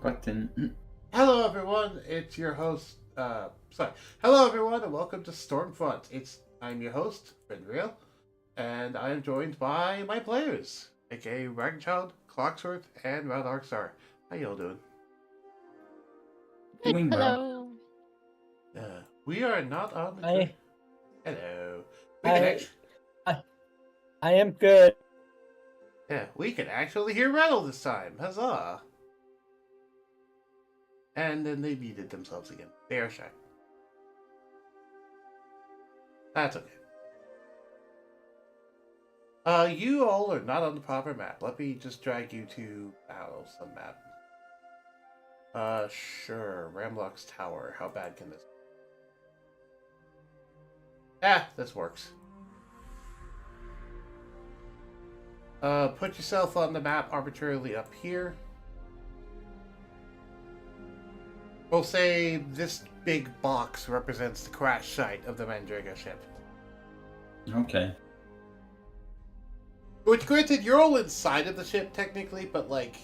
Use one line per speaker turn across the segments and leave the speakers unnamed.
button.
Hello, everyone. It's your host. Hello, everyone, and welcome to Stormfront. I'm your host, Fenrir, and I am joined by my players, aka Ragnchild, Clocksworth, and Radarkstar. How y'all doing?
Good.
Doing well.
Hello.
We are not on the.
I
Hello. We can
I,
act-
I am good.
we can actually hear Rattle this time. Huzzah! And then they muted themselves again. They are shy. That's okay. You all are not on the proper map. Let me just drag you to some map. Sure. Ramlock's Tower. How bad can this be? This works. Put yourself on the map arbitrarily up here. We'll say this big box represents the crash site of the Mandriga ship.
Okay.
Which, granted, you're all inside of the ship, technically, but, like,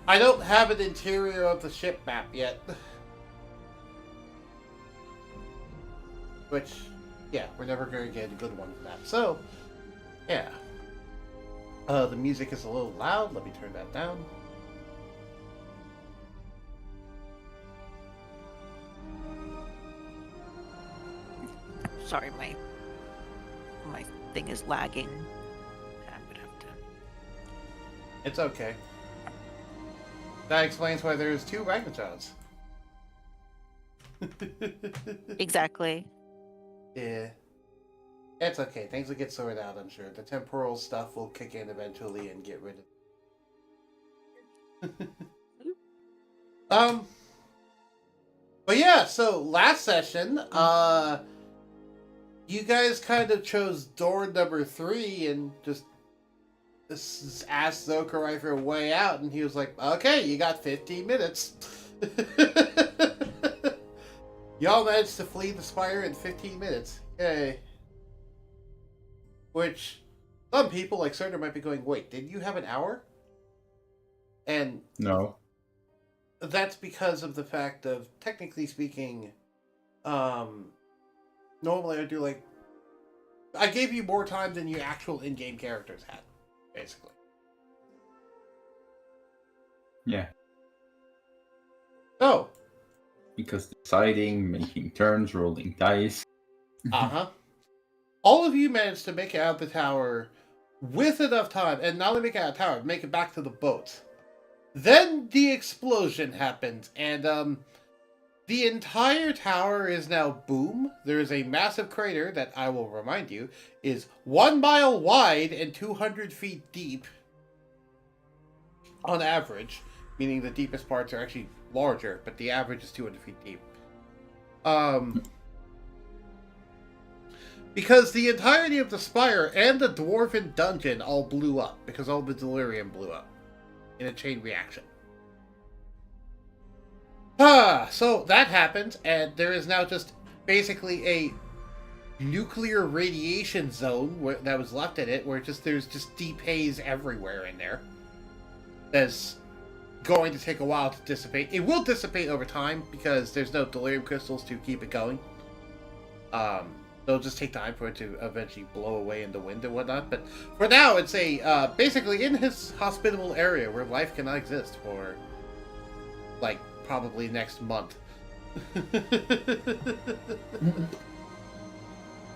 I don't have an interior of the ship map yet. Which, yeah, we're never going to get a good one for that. So, yeah. The music is a little loud. Let me turn that down.
Sorry, my thing is lagging. I'm gonna have to.
It's okay. That explains why there's two Ragnachilds.
Exactly.
Yeah. It's okay. Things will get sorted out, I'm sure. The temporal stuff will kick in eventually and get rid of it. But yeah, so last session, you guys kind of chose door number 3 and just asked Zokarye for a way out, and he was like, okay, you got 15 minutes. Y'all managed to flee the spire in 15 minutes. Yay. Which, some people, like Cerner, might be going, wait, did you have an hour? And
No.
that's because of the fact of, technically speaking, normally I do, like, I gave you more time than your actual in-game characters had, basically.
Yeah.
Oh.
Because deciding, making turns, rolling dice.
Uh-huh. All of you managed to make it out of the tower with enough time, and not only make it out of the tower, make it back to the boat. Then the explosion happened, and the entire tower is now boom. There is a massive crater that, I will remind you, is 1 mile wide and 200 feet deep on average, meaning the deepest parts are actually larger, but the average is 200 feet deep. Because the entirety of the spire and the dwarven dungeon all blew up, because all the delirium blew up in a chain reaction. So that happened, and there is now just basically a nuclear radiation zone that was left in it, where there's just deep haze everywhere in there. That's going to take a while to dissipate. It will dissipate over time, because there's no delirium crystals to keep it going. It'll just take time for it to eventually blow away in the wind and whatnot. But for now, it's a basically in his hospitable area where life cannot exist for, like, probably next month.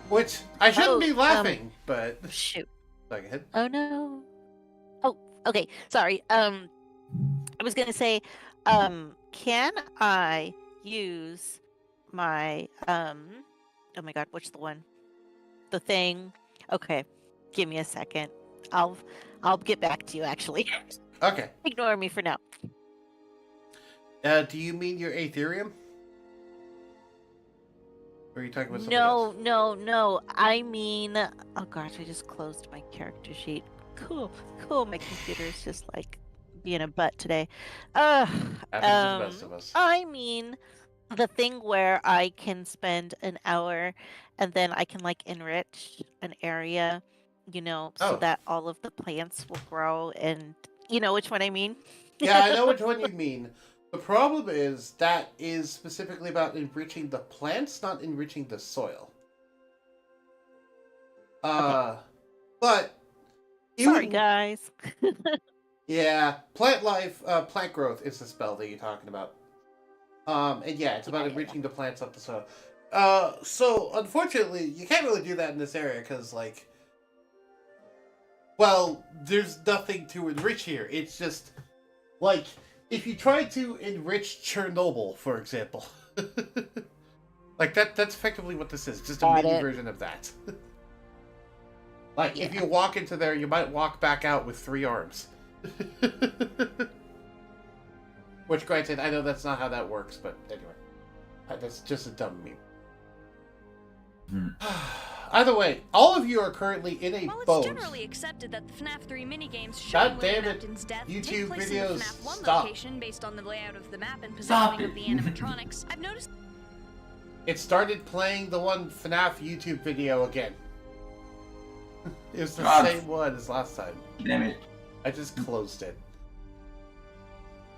Which I shouldn't be laughing, but
Shoot.
go ahead.
Oh no. Oh, okay. Sorry. I was gonna say, can I use my oh my god, what's the one? The thing. Okay. Give me a second. I'll get back to you actually.
Okay.
Ignore me for now.
Do you mean your Aetherium? Or are you talking about something else?
No. I mean, oh gosh, I just closed my character sheet. Cool. My computer is just like being a butt today.
Happens to the best of us.
I mean, the thing where I can spend an hour and then I can like enrich an area, so
Oh.
that all of the plants will grow and You know which one I mean?
Yeah, I know which one you mean. The problem is that is specifically about enriching the plants, not enriching the soil. But
Sorry, guys.
Yeah, plant life, plant growth is the spell that you're talking about. And yeah, it's about enriching the plants up the soil. So unfortunately, you can't really do that in this area because, like, well, there's nothing to enrich here. It's just like if you try to enrich Chernobyl, for example. Like that's effectively what this is. Just a mini version of that. Like, if you walk into there, you might walk back out with 3 arms. Which, granted, I know that's not how that works, but anyway. That's just a dumb meme. Either way, all of you are currently in a boat.
Well, it's generally accepted that the FNAF 3 minigames
God
showing
damn
William
it.
Afton's death
YouTube
take place
videos,
in the FNAF 1
stop.
location based on the layout of the map and
Stop
positioning of the animatronics. I've noticed
It started playing the one FNAF YouTube video again. It was the
God.
same one as last time.
Damn it.
I just closed it.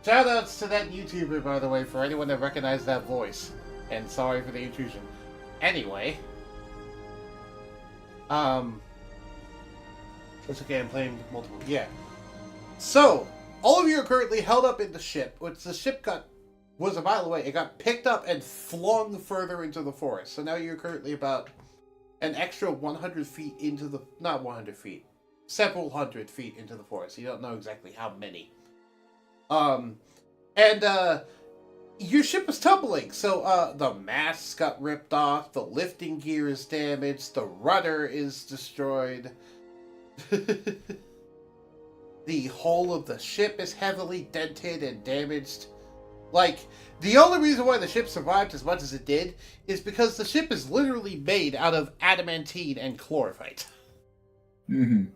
Shoutouts to that YouTuber, by the way, for anyone that recognized that voice. And sorry for the intrusion. Anyway. It's okay, I'm playing multiple. Yeah. So, all of you are currently held up in the ship, which the ship was a mile away. It got picked up and flung further into the forest. So now you're currently about an extra 100 feet into the... Not 100 feet. Several hundred feet into the forest. You don't know exactly how many. Your ship was tumbling, so the masts got ripped off, the lifting gear is damaged, the rudder is destroyed, the hull of the ship is heavily dented and damaged. Like, the only reason why the ship survived as much as it did is because the ship is literally made out of adamantine and chlorophyte.
Mm-hmm.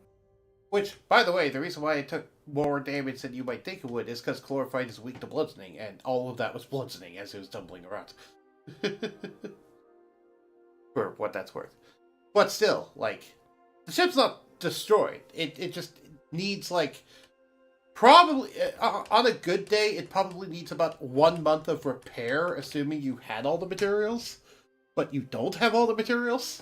Which, by the way, the reason why it took more damage than you might think it would is because chlorophyte is weak to bludgeoning, and all of that was bludgeoning as it was tumbling around. For what that's worth. But still, like, the ship's not destroyed. It just needs, like, probably, on a good day, it probably needs about 1 month of repair, assuming you had all the materials. But you don't have all the materials.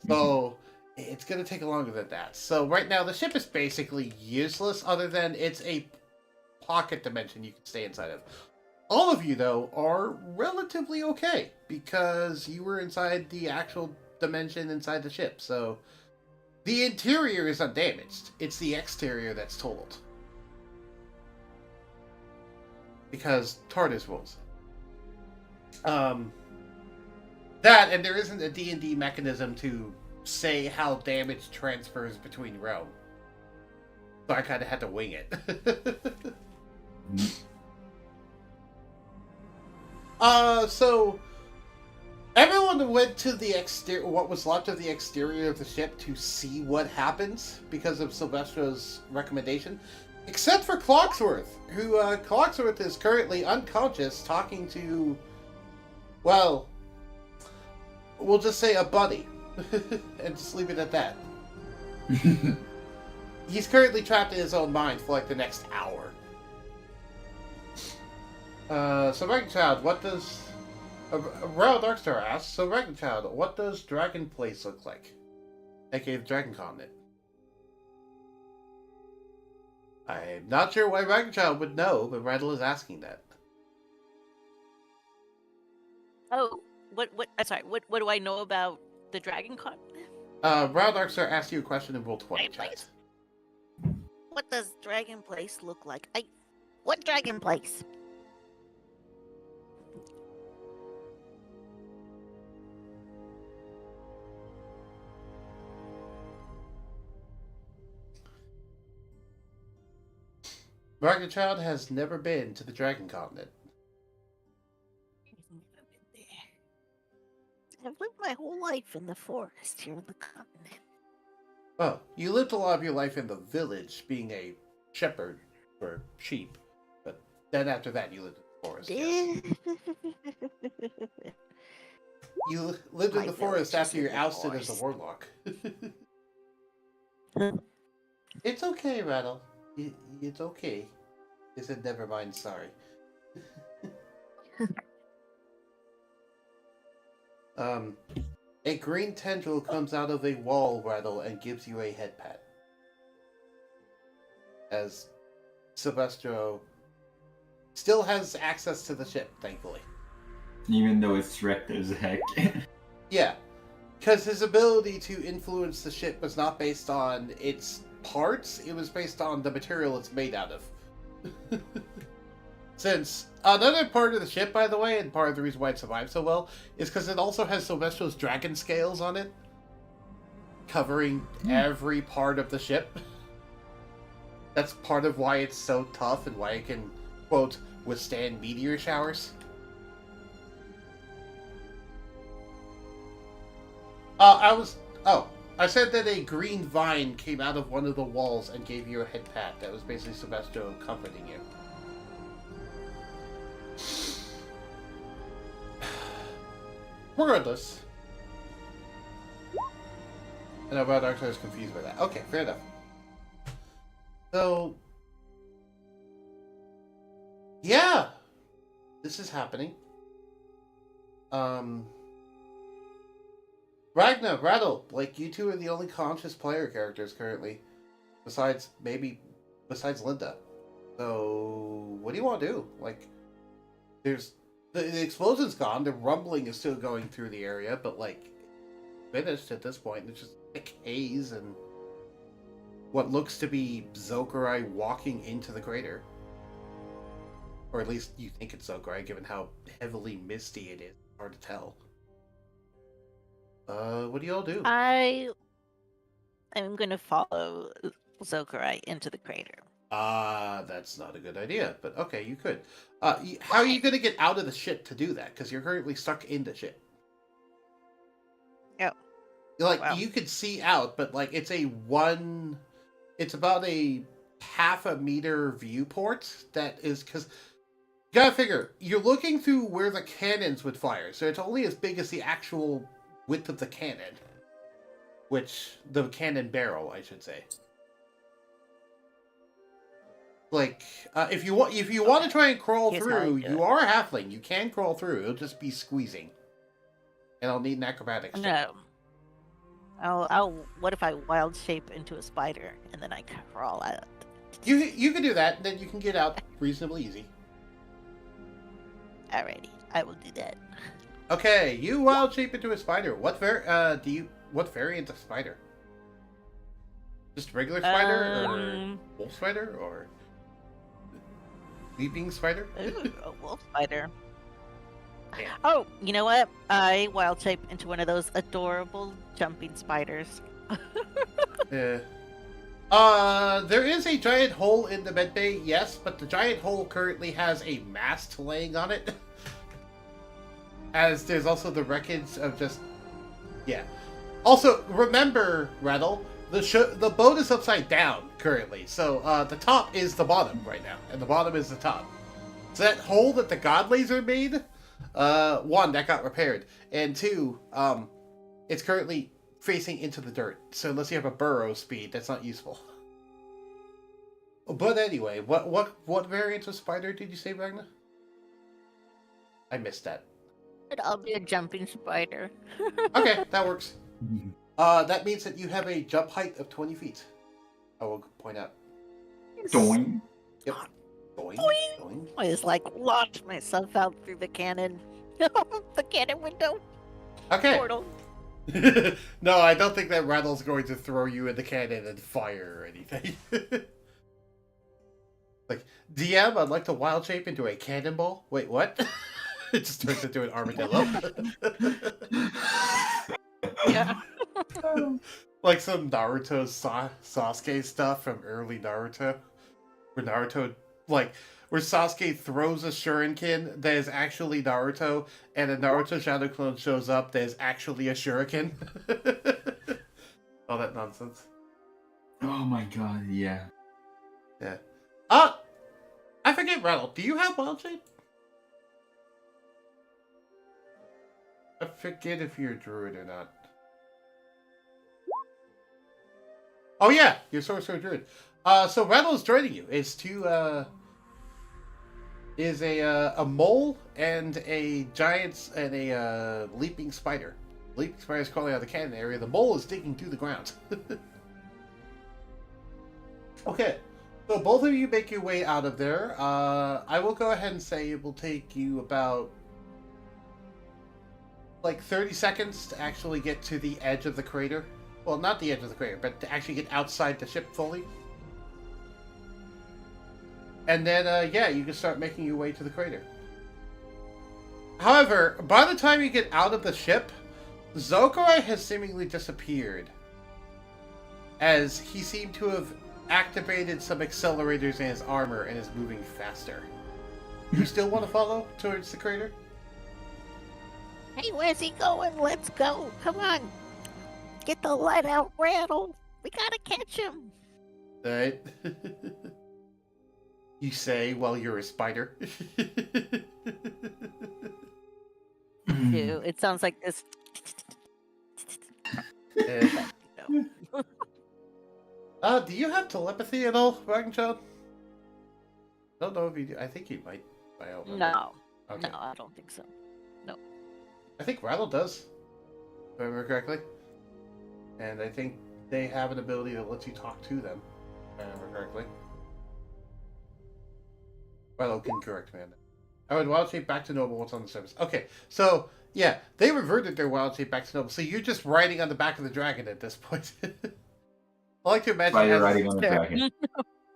So... it's going to take longer than that. So right now, the ship is basically useless, other than it's a pocket dimension you can stay inside of. All of you, though, are relatively okay, because you were inside the actual dimension inside the ship. So the interior is undamaged. It's the exterior that's totaled. Because TARDIS rules. That, and there isn't a D&D mechanism to say how damage transfers between realm. So I kind of had to wing it. So everyone went to the exterior, what was left of the exterior of the ship, to see what happens because of Sylvestra's recommendation, except for Clocksworth, who Clocksworth is currently unconscious, talking to, well, we'll just say a buddy. And just leave it at that. He's currently trapped in his own mind for like the next hour. So Dragonchild, what does... Royal Darkstar asks, so Dragonchild, what does Dragon Place look like? A.k.a. the Dragon Continent. I'm not sure why Dragonchild would know, but Rattle is asking that.
Oh, what, sorry, what do I know about the Dragon Con?
Royal Darkstar asked you a question in Roll 20,
Dragon
chat.
Place? What does Dragon Place look like? What Dragon Place?
Dragonchild has never been to the Dragon Continent.
I've lived my whole life in the forest here in the continent.
Oh, you lived a lot of your life in the village, being a shepherd for sheep. But then after that, you lived in the forest. Yes. You lived in the forest after you're ousted as a warlock. It's okay, Rattle. It's okay. He said, never mind, sorry. A green tendril comes out of a wall rattle and gives you a head pat. As Silvestro still has access to the ship, thankfully.
Even though it's wrecked as heck.
Yeah, because his ability to influence the ship was not based on its parts, it was based on the material it's made out of. Since another part of the ship, by the way, and part of the reason why it survived so well, is because it also has Silvestro's dragon scales on it, covering every part of the ship. That's part of why it's so tough and why it can, quote, withstand meteor showers. I said that a green vine came out of one of the walls and gave you a head pat. That was basically Silvestro comforting you. Regardless. I know about Dark is confused by that. Okay, fair enough. So, yeah, this is happening. Ragnar, Rattle, like, you two are the only conscious player characters currently. Besides Linda. So, what do you want to do? Like, the explosion's gone, the rumbling is still going through the area, but, like, finished at this point. It's just thick haze and what looks to be Zokarye walking into the crater. Or at least you think it's Zokarye, given how heavily misty it is. Hard to tell. What do you all do?
I am going to follow Zokarye into the crater.
That's not a good idea, but okay, you could. How are you going to get out of the ship to do that? Because you're currently stuck in the ship.
Oh.
Like,
Wow.
you could see out, but, like, it's about a half a meter viewport that is, because you gotta figure, you're looking through where the cannons would fire, so it's only as big as the actual width of the cannon. The cannon barrel, I should say. Like, if you want to try and crawl
Here's how I
through,
do
you
it.
are a halfling. You can crawl through. It'll just be squeezing, and I'll need an acrobatics check.
No. I'll. What if I wild shape into a spider and then I crawl out?
You can do that, and then you can get out reasonably easy.
Alrighty, I will do that.
Okay, you wild shape into a spider. What variant of spider? Just regular spider, or wolf spider, or leaping spider?
Ooh, a wolf spider.
Yeah.
Oh, you know what? I wild shape into one of those adorable jumping spiders.
Yeah. There is a giant hole in the medbay, yes, but the giant hole currently has a mast laying on it. As there's also the wreckage of just... Yeah. Also, remember, Rattle, the boat is upside down currently, so the top is the bottom right now, and the bottom is the top. So that hole that the God Laser made, one, that got repaired, and two, it's currently facing into the dirt, so unless you have a burrow speed, that's not useful. But anyway, what variant of spider did you say, Ragnar? I missed that.
I'll be a jumping spider.
Okay, that works. That means that you have a jump height of 20 feet. I will point out.
Doing.
Yep. Boing,
Boing.
boing.
I just like launch myself out through the cannon. The cannon window
Okay.
portal.
No, I don't think that Rattle's going to throw you in the cannon and fire or anything. Like, DM, I'd like to wild shape into a cannonball. Wait, what? It just turns into an armadillo.
Yeah.
Like some Naruto Sasuke stuff from early Naruto. Where Sasuke throws a shuriken that is actually Naruto, and a Naruto shadow clone shows up that is actually a shuriken. All that nonsense.
Oh my god, yeah.
Yeah. I forget, Rattle, do you have wild shape? I forget if you're a druid or not. Oh yeah, you're sorcerer druid. So Rattle's joining you. It's a mole and a giant and a leaping spider. Leaping spider is crawling out of the cannon area. The mole is digging through the ground. Okay, so both of you make your way out of there. I will go ahead and say it will take you about like 30 seconds to actually get to the edge of the crater. Well, not the edge of the crater, but to actually get outside the ship fully. And then, yeah, you can start making your way to the crater. However, by the time you get out of the ship, Zokarye has seemingly disappeared. As he seemed to have activated some accelerators in his armor and is moving faster. You still want to follow towards the crater?
Hey, where's he going? Let's go. Come on. Get the light out, Rattle. We gotta catch him.
Alright. You say while you're a spider.
Ew, it sounds like this.
Do you have telepathy at all, Dragonchild? I don't know if you do. I think you might.
No.
Okay.
No, I don't think so. No.
I think Rattle does, if I remember correctly. And I think they have an ability that lets you talk to them, if I remember correctly. Rattle can correct me on that. I would wild shape back to normal once on the surface. Okay, so, yeah, they reverted their wild shape back to normal, so you're just riding on the back of the dragon at this point. I like to imagine...
Spider riding on the dragon.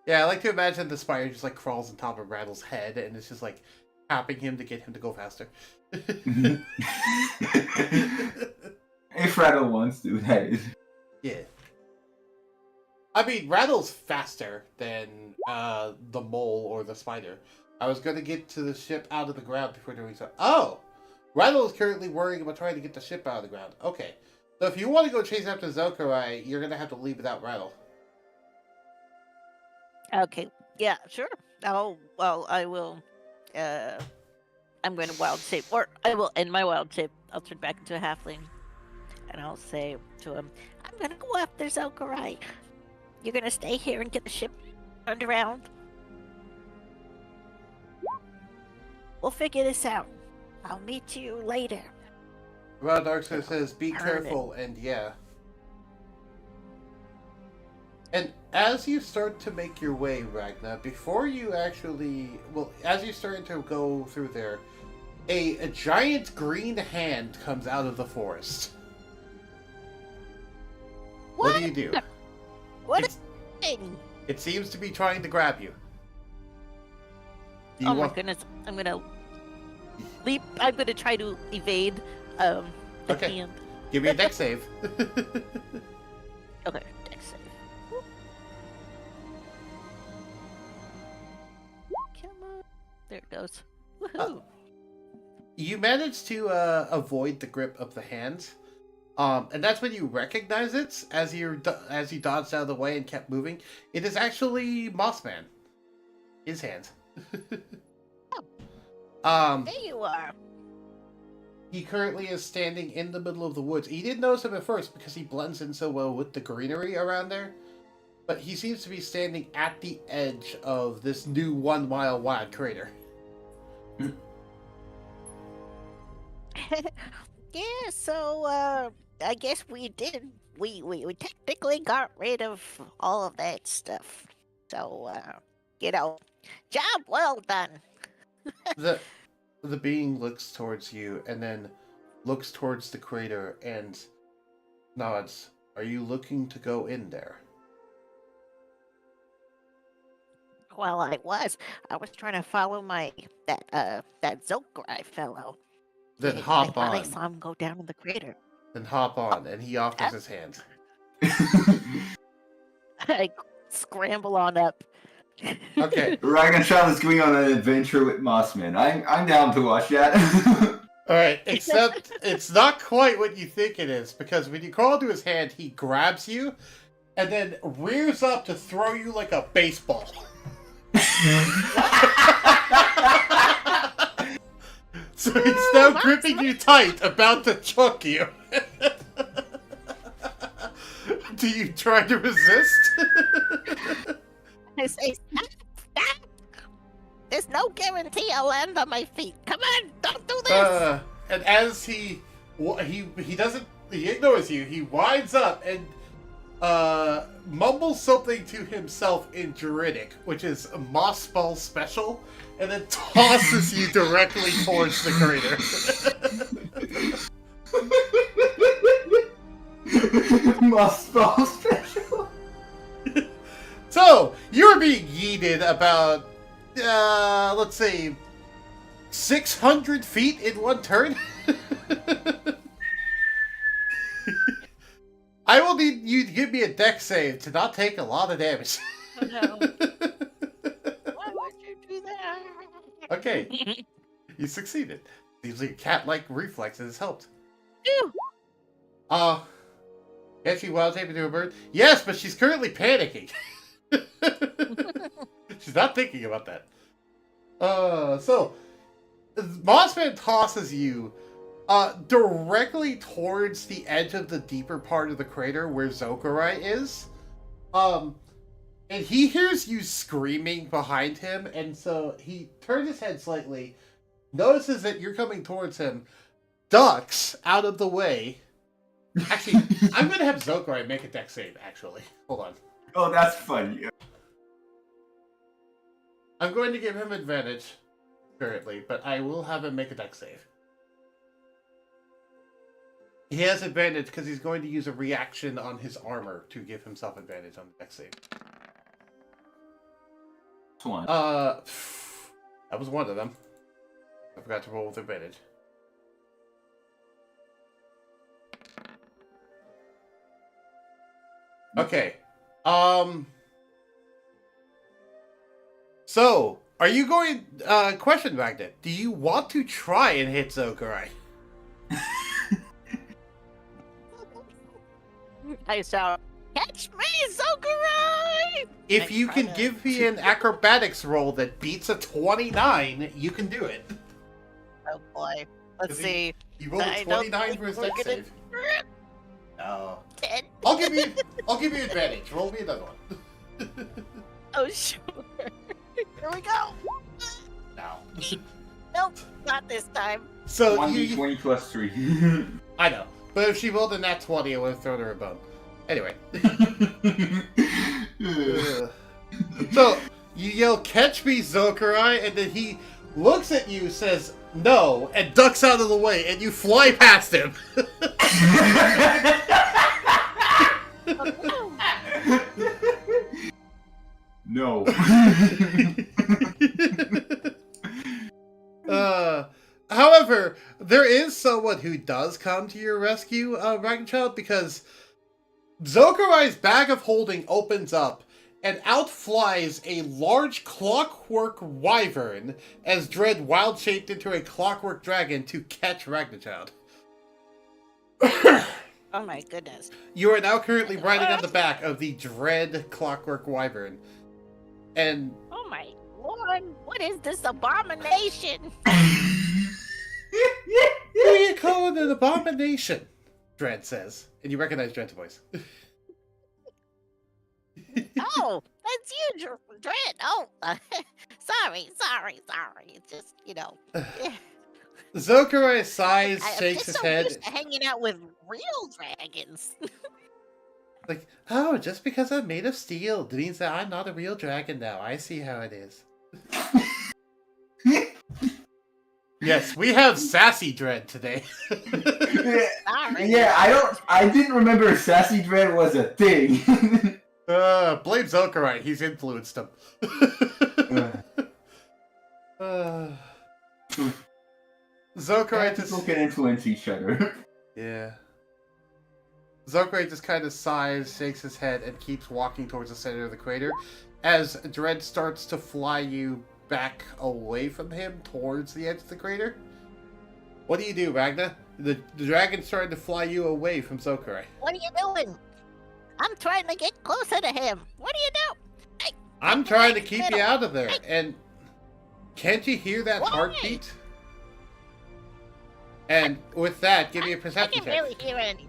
Yeah, I like to imagine the spider just, like, crawls on top of Rattle's head, and it's just, like, tapping him to get him to go faster.
If Rattle wants to, that is.
Yeah. I mean, Rattle's faster than the mole or the spider. I was going to get to the ship out of the ground before doing so. Oh! Rattle is currently worrying about trying to get the ship out of the ground. Okay. So if you want to go chase after Zokarye, you're going to have to leave without Rattle.
Okay. Yeah, sure. Oh, well, I will. I'm going to wild shape, or I will end my wild shape. I'll turn back into a halfling, and I'll say to him, "I'm going to go after Zokarye. You're going to stay here and get the ship turned around. We'll figure this out. I'll meet you later."
Well, Darkseid says, be careful, and yeah. And as you start to make your way, Ragna, before you actually... Well, as you're starting to go through there, a giant green hand comes out of the forest. What do you do?
What
It's-
a thing!
It seems to be trying to grab you. Do you
Oh my
want...
goodness! I'm gonna leap. I'm gonna try to evade the
Okay.
hand.
Give me a deck save.
Okay, dex save. Whoop. Come on. There it goes. Woohoo!
You manage to avoid the grip of the hand. And that's when you recognize it as you dodged out of the way and kept moving. It is actually Mossman. His hand.
There you are.
He currently is standing in the middle of the woods. You didn't notice him at first because he blends in so well with the greenery around there. But he seems to be standing at the edge of this new 1 mile wide crater.
Yeah, so I guess we did. We technically got rid of all of that stuff. So job well done.
The being looks towards you and then looks towards the crater and nods. Are you looking to go in there?
Well, I was trying to follow that Zokarye fellow.
Then
I
hop
thought I
on.
saw him go down in the crater.
Then hop on, and he offers his hand.
I scramble on up.
Okay.
Ragnarshaw is going on an adventure with Mossman. I'm down to watch that.
Alright, except it's not quite what you think it is, because when you crawl to his hand, he grabs you, and then rears up to throw you like a baseball. So he's now gripping you tight, about to choke you. Do you try to resist?
I say, stop! There's no guarantee I'll land on my feet. Come on, don't do this!
And as he ignores you, he winds up and mumbles something to himself in Druidic, which is a Moss Spell special, and then tosses you directly towards the crater.
Moss Spell special.
So, you're being yeeted about, let's say, 600 feet in one turn? I will need you to give me a dex save to not take a lot of damage.
Oh, no. Why would you do that?
Okay, you succeeded. Seems like a cat-like reflex has helped.
Ew.
Can she wild shape into a bird? Yes, but she's currently panicking. She's not thinking about that. So, Mossman tosses you directly towards the edge of the deeper part of the crater where Zokarye is. And he hears you screaming behind him, and so he turns his head slightly, notices that you're coming towards him, ducks out of the way. Actually, I'm going to have Zokarye make a dex save, actually. Hold on.
Oh, that's funny.
I'm going to give him advantage currently, but I will have him make a dex save. He has advantage because he's going to use a reaction on his armor to give himself advantage on the dex save.
One.
That was one of them. I forgot to roll with advantage. Okay. So, are you going... question, Magnet. Do you want to try and hit Zokarye?
I shout, catch me, Zokarye!
If you can give me an acrobatics roll that beats a 29, you can do it.
Oh boy. Let's see.
You rolled a 29 for his dex save. No.
10.
I'll give you advantage. Roll me another one.
Oh, sure. Here we go.
No.
Nope, not this time.
So
1d20 plus 3.
I know. But if she rolled a nat 20, I would have thrown her a bone. Anyway. So, you yell, catch me, Zokarye, and then he looks at you, says, no, and ducks out of the way, and you fly past him.
No.
However, there is someone who does come to your rescue, Ragnchild, because Zokarye's bag of holding opens up, and out flies a large clockwork wyvern as Dread wild-shaped into a clockwork dragon to catch Ragnchild.
Oh my goodness.
You are now currently riding on the back of the Dread clockwork wyvern. And...
Oh my lord, what is this abomination?
Who are you calling an abomination? Dread says. And you recognize Dread's voice.
Oh, that's you, Dread. Oh, sorry. It's just, you know.
Zokarye sighs,
I'm
shakes
just
his
so
head.
used to hanging out with real dragons.
Like, oh, just because I'm made of steel means that I'm not a real dragon now. I see how it is. Yes, we have Sassy Dread today.
Sorry.
Yeah, I didn't remember Sassy Dread was a thing.
Blame Zokarye. He's influenced him. Zokarye just...
People can influence each other.
Yeah. Zokarye just kind of sighs, shakes his head, and keeps walking towards the center of the crater as Dread starts to fly you back away from him towards the edge of the crater. What do you do, Ragna? The dragon's starting to fly you away from Zokarye.
What are you doing? I'm trying to get closer to him. What do you do? Hey,
I'm trying to keep you out of there, and can't you hear that
Why?
heartbeat? And with that, give me a
I
perception
can
check.
really hear anything.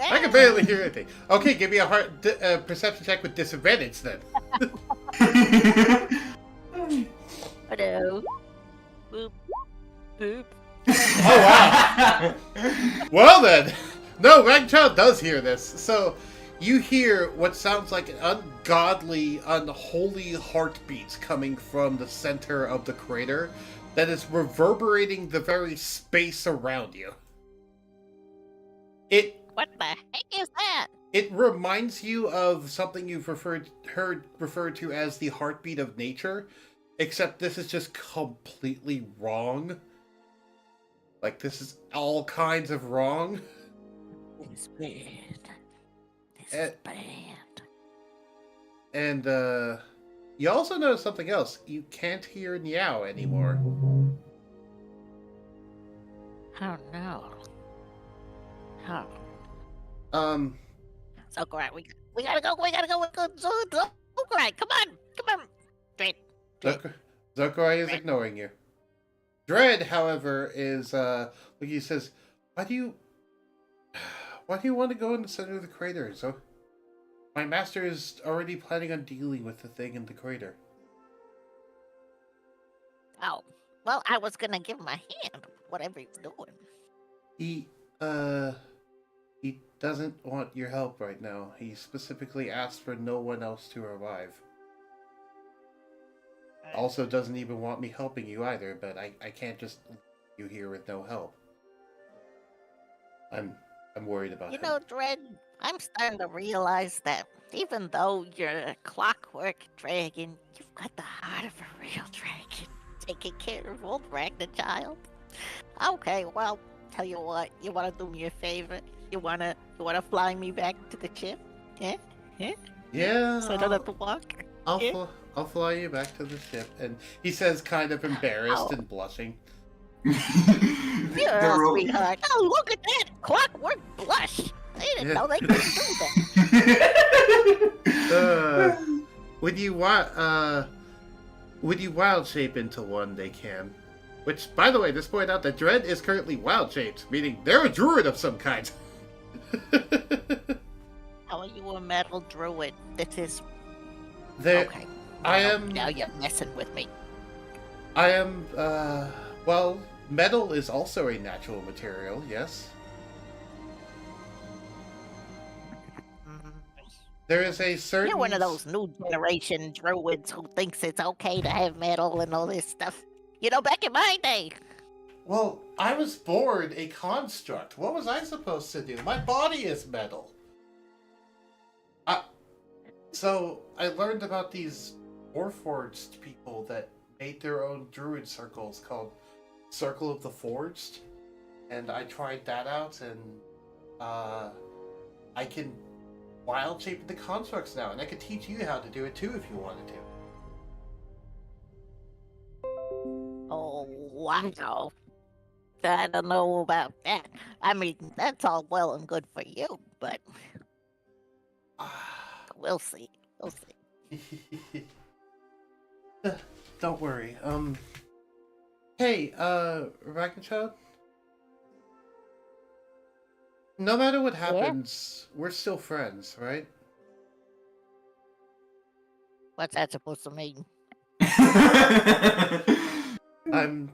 I can barely hear anything. Okay, give me a perception check with disadvantage then.
Hello. Boop. Boop.
Oh wow! Well then, no, Ragchild does hear this. So you hear what sounds like an ungodly, unholy heartbeat coming from the center of the crater that is reverberating the very space around you.
What the heck is that?
It reminds you of something you've heard referred to as the heartbeat of nature, except this is just completely wrong. Like, this is all kinds of wrong.
It's bad. This is bad.
And, you also notice something else. You can't hear Niao anymore.
Oh no. Oh. Zokarye, we gotta go. Zokarye, come on. Great.
Zokarye is ignoring you. Dread, however, is, he says, why do you want to go in the center of the crater? So, my master is already planning on dealing with the thing in the crater.
Oh, well, I was gonna give him a hand, whatever he's doing.
He doesn't want your help right now. He specifically asked for no one else to arrive. Also doesn't even want me helping you either, but I can't just leave you here with no help. I'm worried about him.
You know, Dread, I'm starting to realize that even though you're a clockwork dragon, you've got the heart of a real dragon, taking care of old Ragnar-child. Okay, well, tell you what, you wanna do me a favor? You wanna fly me back to the ship? Yeah?
Yeah.
So I don't have to walk?
I'll fly you back to the ship. And he says, kind of embarrassed and blushing.
You're a sweetheart. Oh, look at that! Clockwork blush! I didn't know they could do that.
When you wild shape into one, they can. Which, by the way, just point out that Dread is currently wild shaped, meaning they're a druid of some kind.
How are you a metal druid? This is...
There,
okay.
Now
you're messing with me.
I am, well, metal is also a natural material, yes. There is a certain...
You're one of those new generation druids who thinks it's okay to have metal and all this stuff. You know, back in my day.
Well, I was born a construct. What was I supposed to do? My body is metal. So, I learned about these Warforged people that made their own druid circles called Circle of the Forged. And I tried that out, and I can wild shape into constructs now, and I could teach you how to do it too if you wanted to.
Oh, wow. I don't know about that. I mean, that's all well and good for you, but we'll see. We'll see.
Don't worry. Hey, Ragnar-child? No matter what happens, we're still friends, right?
What's that supposed to mean?
I'm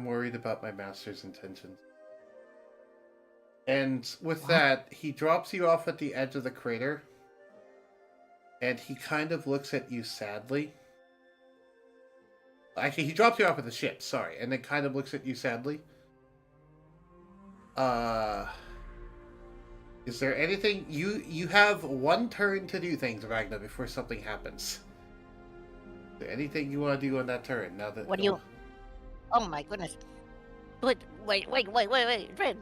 worried about my master's intentions. And with that, he drops you off at the edge of the crater. And he kind of looks at you sadly. Actually, he drops you off at the ship, sorry. And then kind of looks at you sadly. Is there anything... You have one turn to do things, Ragnar, before something happens. Is there anything you want to do on that turn? Now that...
What do you... Oh my goodness. Wait, Red.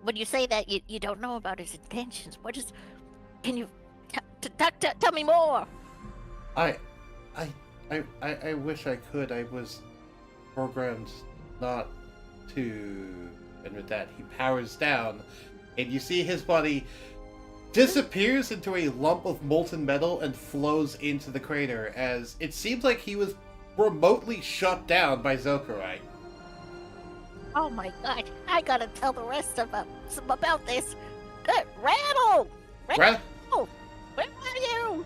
When you say that, you don't know about his intentions. What is... Can you... Tell me more!
I wish I could. I was programmed not to... And with that, he powers down, and you see his body disappears into a lump of molten metal and flows into the crater, as it seems like he was remotely shut down by Zokarye.
Oh my god, I gotta tell the rest of them about this. Good, Rattle! Rattle! Where are you?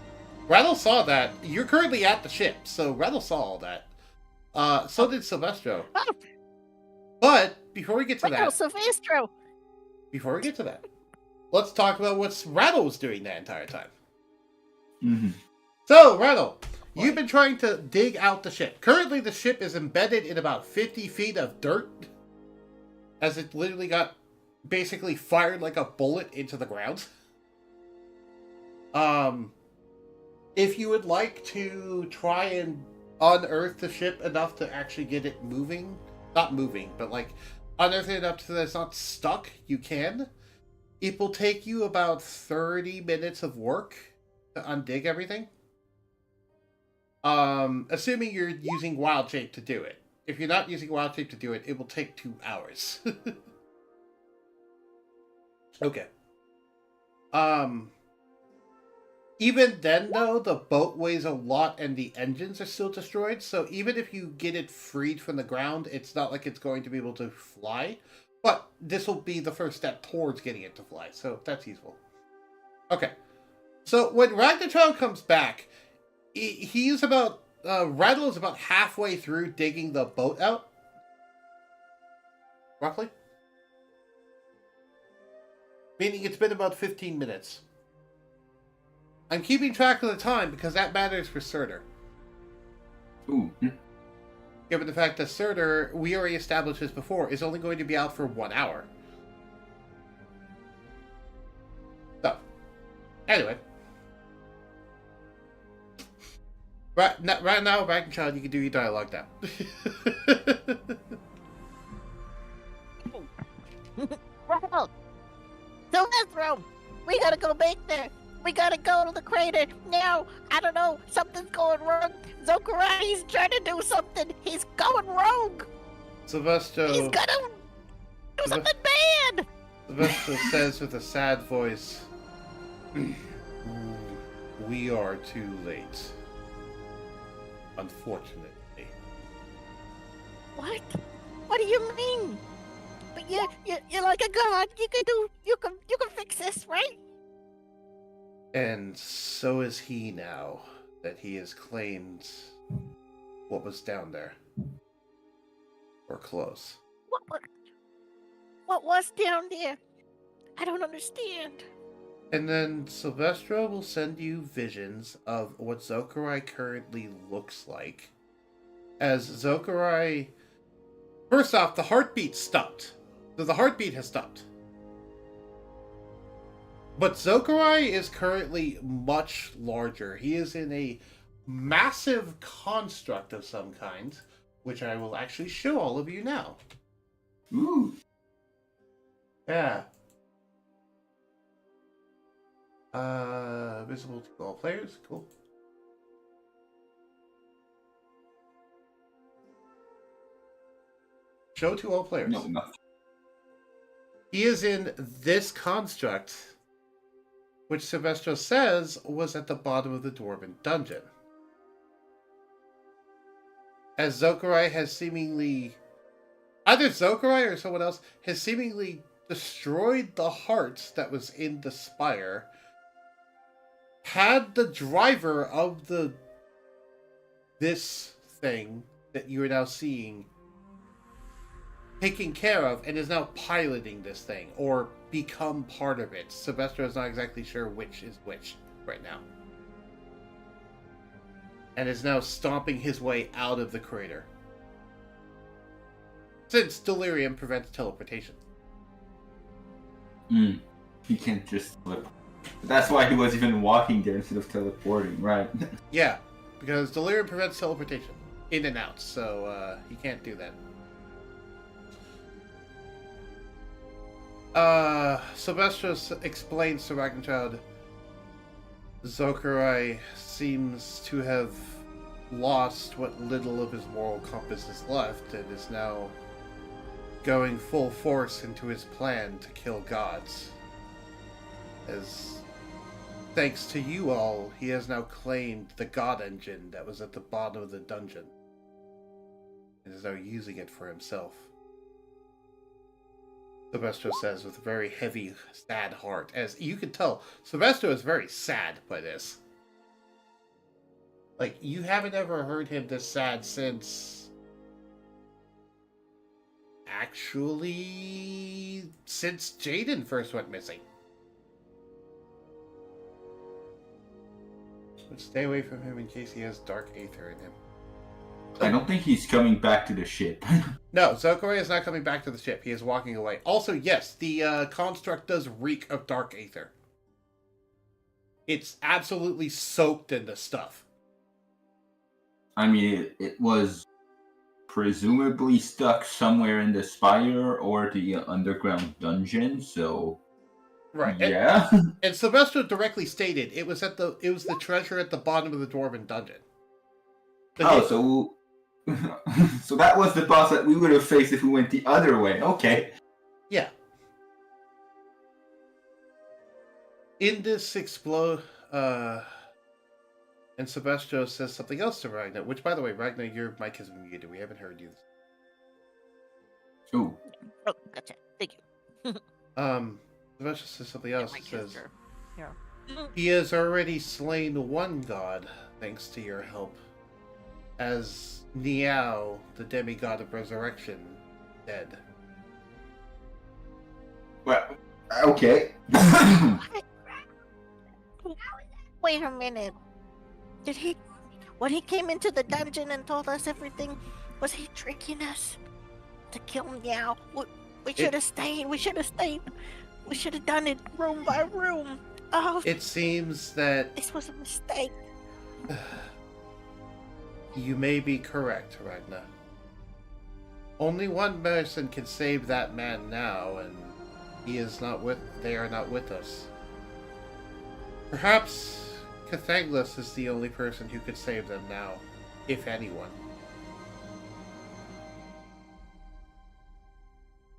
Rattle saw that. You're currently at the ship, so Rattle saw all that. So did Silvestro.
Oh,
But before we get to
Rattle,
that,
Silvestro!
let's talk about what Rattle was doing that entire time.
Mm-hmm.
So, Rattle, you've been trying to dig out the ship. Currently, the ship is embedded in about 50 feet of dirt, as it literally got basically fired like a bullet into the ground. If you would like to try and unearth the ship enough to actually get it moving, not moving, but like unearth it enough so that it's not stuck, you can. It will take you about 30 minutes of work to undig everything. Assuming you're using Wild Shape to do it. If you're not using Wild Shape to do it, it will take 2 hours. Okay. Even then, though, the boat weighs a lot and the engines are still destroyed, so even if you get it freed from the ground, it's not like it's going to be able to fly. But this will be the first step towards getting it to fly, so that's useful. Okay. So when Ragnarok comes back, he is about... Rattle is about halfway through digging the boat out. Roughly. Meaning it's been about 15 minutes. I'm keeping track of the time because that matters for Surtur.
Ooh.
Given the fact that Surtur, we already established this before, is only going to be out for 1 hour. So, anyway. Right now, Ragnchild, you can do your dialogue now.
Rattle! Silvestro! We gotta go back there! We gotta go to the crater now! I don't know, something's going wrong! Zokarye's trying to do something! He's going rogue!
Sylvester...
He's gonna do something bad!
Sylvester says with a sad voice, "We are too late. Unfortunately."
What? What do you mean? But you're like a god. You can fix this, right?
And so is he now, that he has claimed what was down there. Or close.
What was down there? I don't understand.
And then Silvestra will send you visions of what Zokarye currently looks like. As Zokarye... First off, the heartbeat stopped. So the heartbeat has stopped. But Zokarye is currently much larger. He is in a massive construct of some kind, which I will actually show all of you now.
Ooh.
Yeah. Visible to all players. Cool. Show to all players.
No, nothing.
He is in this construct, which Silvestro says was at the bottom of the Dwarven dungeon. As Zokarye has seemingly... Either Zokarye or someone else has seemingly destroyed the heart that was in the spire, had the driver of this thing that you are now seeing taken care of, and is now piloting this thing, or become part of it. Silvestro is not exactly sure which is which right now. And is now stomping his way out of the crater. Since delirium prevents teleportation.
He can't just slip. That's why he was even walking there instead of teleporting, right?
Yeah, because delirium prevents teleportation. In and out, so he can't do that. Silvestro explains to Ragnchild, Zokarye seems to have lost what little of his moral compass is left, and is now going full force into his plan to kill gods. As thanks to you all, he has now claimed the god engine that was at the bottom of the dungeon, and is now using it for himself. Silvestro says with a very heavy, sad heart. As you can tell, Silvestro is very sad by this. Like, you haven't ever heard him this sad since... Actually... since Jaden first went missing. But stay away from him in case he has dark aether in him.
I don't think he's coming back to the ship.
No, Zokarye is not coming back to the ship. He is walking away. Also, yes, the construct does reek of dark aether. It's absolutely soaked in the stuff.
I mean, it was presumably stuck somewhere in the spire or the underground dungeon, so...
Right.
Yeah.
And Silvestro directly stated it was the treasure at the bottom of the Dwarven dungeon.
So so that was the boss that we would have faced if we went the other way. Okay.
Yeah. In this and Silvestro says something else to Ragnar, which, by the way, Ragnar, your mic is muted. We haven't heard you.
Ooh.
Oh, gotcha. Thank you.
Silvestro says something else.
My
It says,
kids are here.
he has already slain one god, thanks to your help. As Niao, the demigod of resurrection, dead.
Well, okay.
Wait a minute. When he came into the dungeon and told us everything, was he tricking us to kill Meow? We should have stayed. We should have stayed. We should have done it room by room. Oh,
It seems that
this was a mistake.
you may be correct, Ragnar. Only one person can save that man now, and they are not with us. Perhaps Cathanglis is the only person who could save them now, if anyone.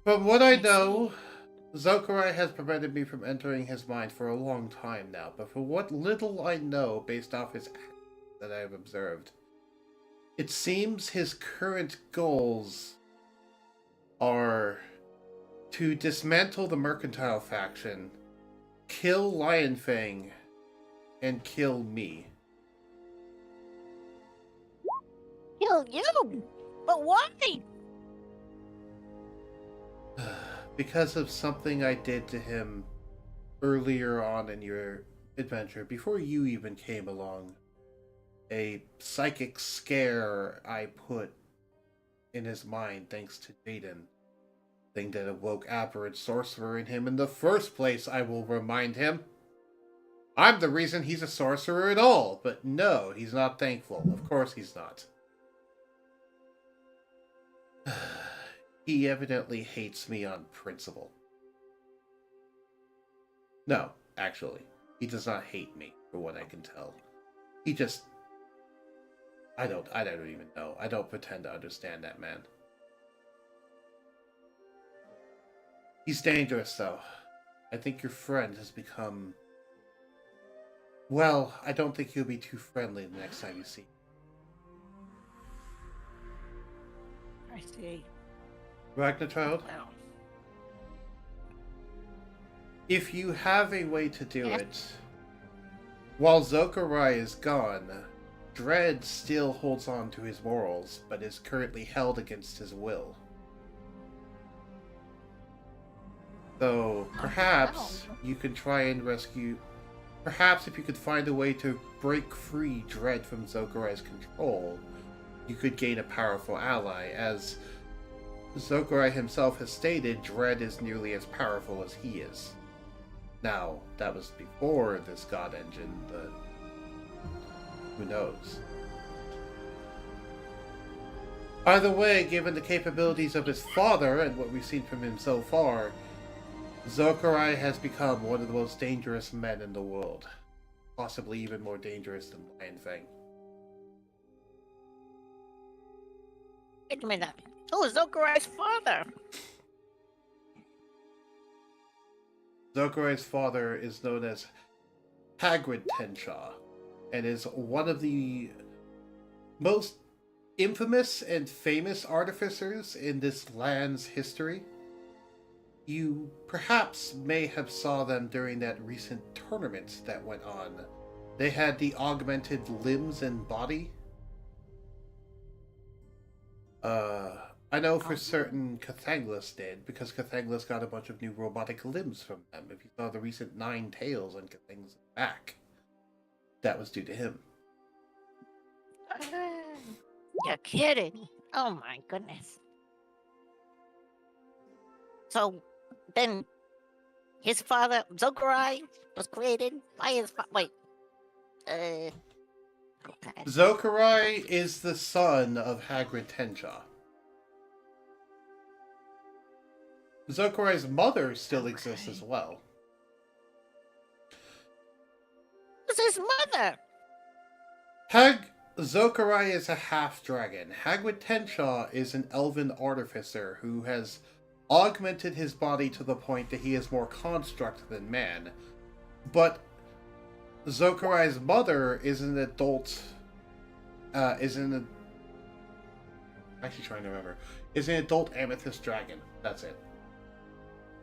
From what I know, Zokarye has prevented me from entering his mind for a long time now, but for what little I know based off his actions that I have observed, it seems his current goals are to dismantle the mercantile faction, kill Lionfang, and kill me.
Kill you? But why?
Because of something I did to him earlier on in your adventure, before you even came along. A psychic scare I put in his mind thanks to Jaden. Thing that awoke aberrant sorcerer in him in the first place, I will remind him. I'm the reason he's a sorcerer at all, but no, he's not thankful. Of course he's not. He evidently hates me on principle. No, actually, he does not hate me, for what I can tell. He just... I don't even know. I don't pretend to understand that man. He's dangerous, though. I think your friend has become... Well, I don't think he'll be too friendly the next time you see him.
I see.
Ragnar child,
Well,
if you have a way to do
Yes.
it, while Zokarye is gone, Dread still holds on to his morals, but is currently held against his will. So, perhaps you can try and rescue... Perhaps if you could find a way to break free Dread from Zokarye's control, you could gain a powerful ally, as Zokarye himself has stated Dread is nearly as powerful as he is. Now, that was before this god engine, but who knows? Either way, given the capabilities of his father and what we've seen from him so far, Zokarye has become one of the most dangerous men in the world. Possibly even more dangerous than Lionfang.
wait a minute. Who is Zokarye's father?
Zokarye's father is known as Hagrid Tenshaw, and is one of the most infamous and famous artificers in this land's history. you perhaps may have saw them during that recent tournament that went on. They had the augmented limbs and body. I know for certain Cathanglis did, because Cathanglis got a bunch of new robotic limbs from them. If you saw the recent 9 tails on Cathanglis' back, that was due to him.
You're kidding. Oh my goodness. So, then, his father, Zokarye, was created by his wait. Okay.
Zokarye is the son of Hagrid Tenshaw. Zokarye's mother still exists as well.
Who's his mother?
Zokarye is a half-dragon. Hagrid Tenshaw is an elven artificer who has augmented his body to the point that he is more construct than man. But Zokarye's mother is an adult... is an adult amethyst dragon. That's it.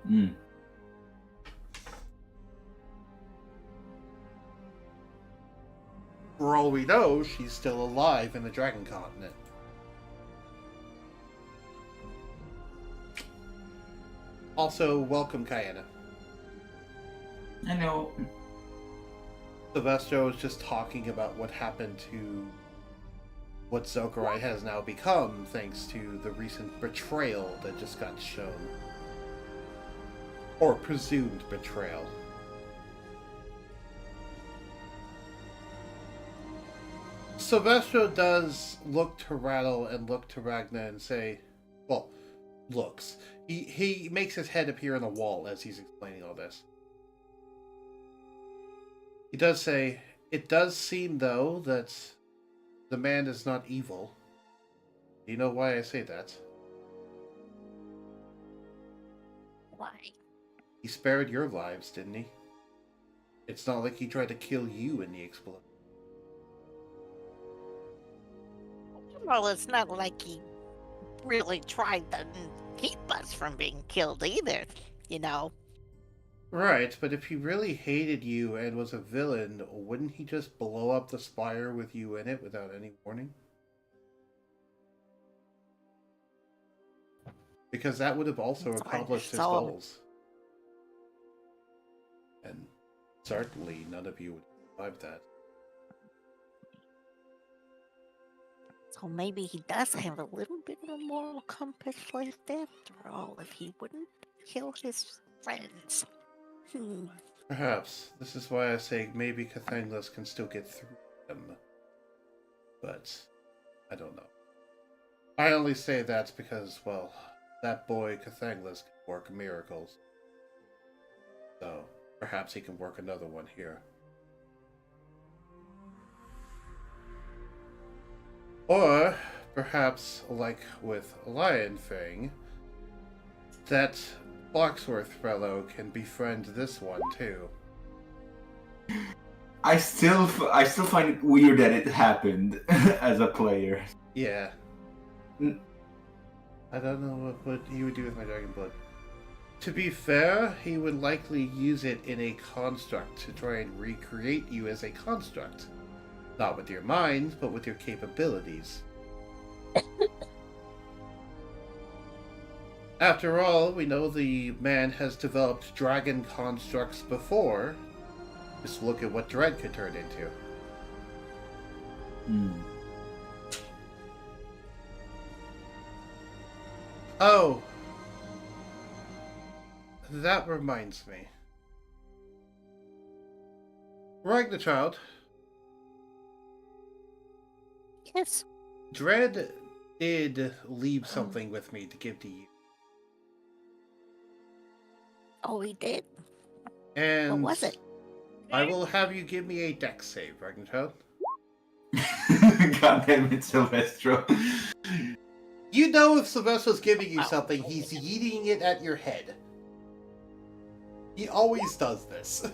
Hmm.
For all we know, she's still alive in the Dragon Continent. Also, welcome, Kayana.
I know.
Silvestro was just talking about what happened to what Zokarye has now become, thanks to the recent betrayal that just got shown. Or presumed betrayal. Silvestro does look to Rattle and look to Ragna and say, well, looks. He makes his head appear on the wall as he's explaining all this. He does say, it does seem, though, that the man is not evil. Do you know why I say that?
Why?
He spared your lives, didn't he? It's not like he tried to kill you in the explosion.
Well, it's not like he really tried to keep us from being killed either, you know.
Right, but if he really hated you and was a villain, wouldn't he just blow up the spire with you in it without any warning? Because that would have also accomplished his goals. And certainly none of you would survive that.
So maybe he does have a little bit of a moral compass left after all, if he wouldn't kill his friends.
Perhaps. This is why I say maybe Cathanglis can still get through them. But I don't know. I only say that because, well, that boy Cathanglis can work miracles. So perhaps he can work another one here. Or perhaps, like with Lion Fang, that Foxworth fellow can befriend this one too.
I still find it weird that it happened as a player.
Yeah. I don't know what he would do with my dragon blood. To be fair, he would likely use it in a construct to try and recreate you as a construct. Not with your mind, but with your capabilities. After all, we know the man has developed dragon constructs before. Just look at what Dread could turn into. Oh. That reminds me. Ragnarchild.
Yes.
Dread did leave something with me to give to you.
Oh, he did?
And
What was it?
I will have you give me a dex save, Ragnarchild.
God damn it, Silvestro.
You know if Sylvester's giving you something, he's yeeting it at your head. He always does this.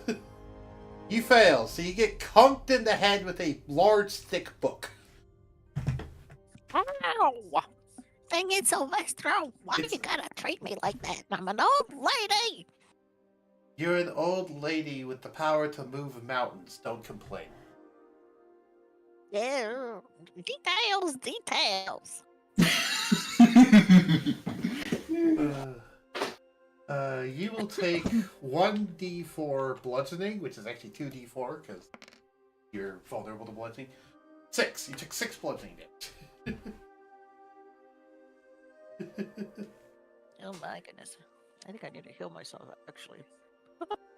You fail, so you get conked in the head with a large, thick book.
Ow! Dang it, Sylvester. Why
It's-
you gotta treat me like that? I'm an old lady.
You're an old lady with the power to move mountains. Don't complain.
Yeah, details.
You will take 1d4 bludgeoning, which is actually 2d4 because you're vulnerable to bludgeoning. 6. You took 6 bludgeoning damage.
Oh my goodness. I think I need to heal myself, actually.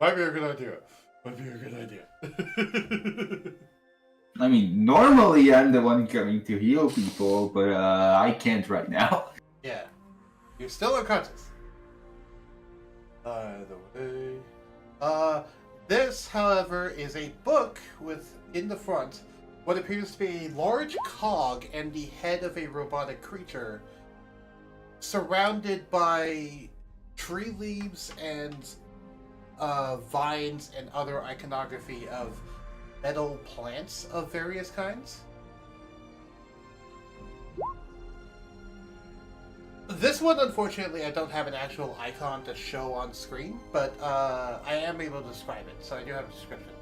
Might be a good idea. Might be a good idea.
I mean, normally I'm the one coming to heal people, but I can't right now.
Yeah. You're still unconscious. Either way. This, however, is a book with, in the front, what appears to be a large cog and the head of a robotic creature, surrounded by tree leaves and vines and other iconography of metal plants of various kinds. This one, unfortunately, I don't have an actual icon to show on screen, but I am able to describe it, so I do have a description.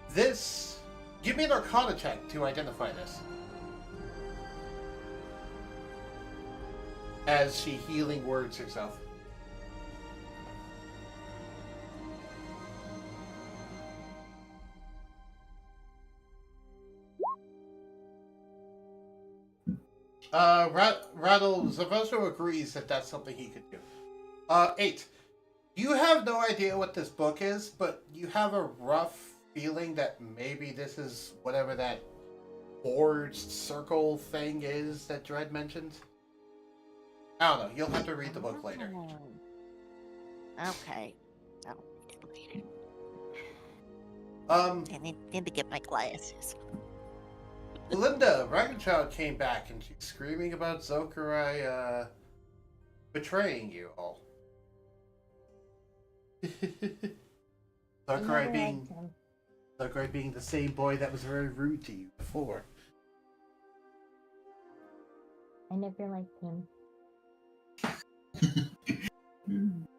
This... Give me an Arcana check to identify this. As she healing words herself. Rattle Zavoso agrees that that's something he could do. 8. You have no idea what this book is, but you have a rough feeling that maybe this is whatever that forged circle thing is that Dredd mentioned. I don't know. You'll have to read the book later.
Okay. I'll read it later. I need to get my glasses.
Linda, Raggedchild came back and she's screaming about Zokarye betraying you all. Zokarye being the same boy that was very rude to you before.
I never liked him.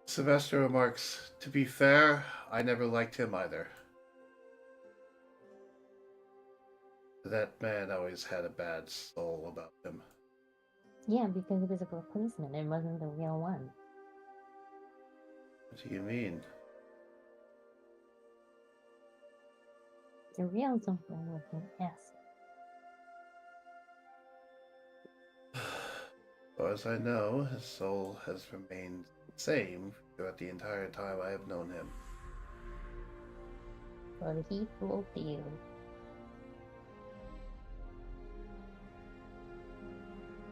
Sylvester remarks, to be fair, I never liked him either. That man always had a bad soul about him.
Yeah, because he was a replacement and wasn't the real one.
What do you mean?
The real Zokarye was an S.
As far as I know, his soul has remained the same throughout the entire time I have known him.
But he fooled you.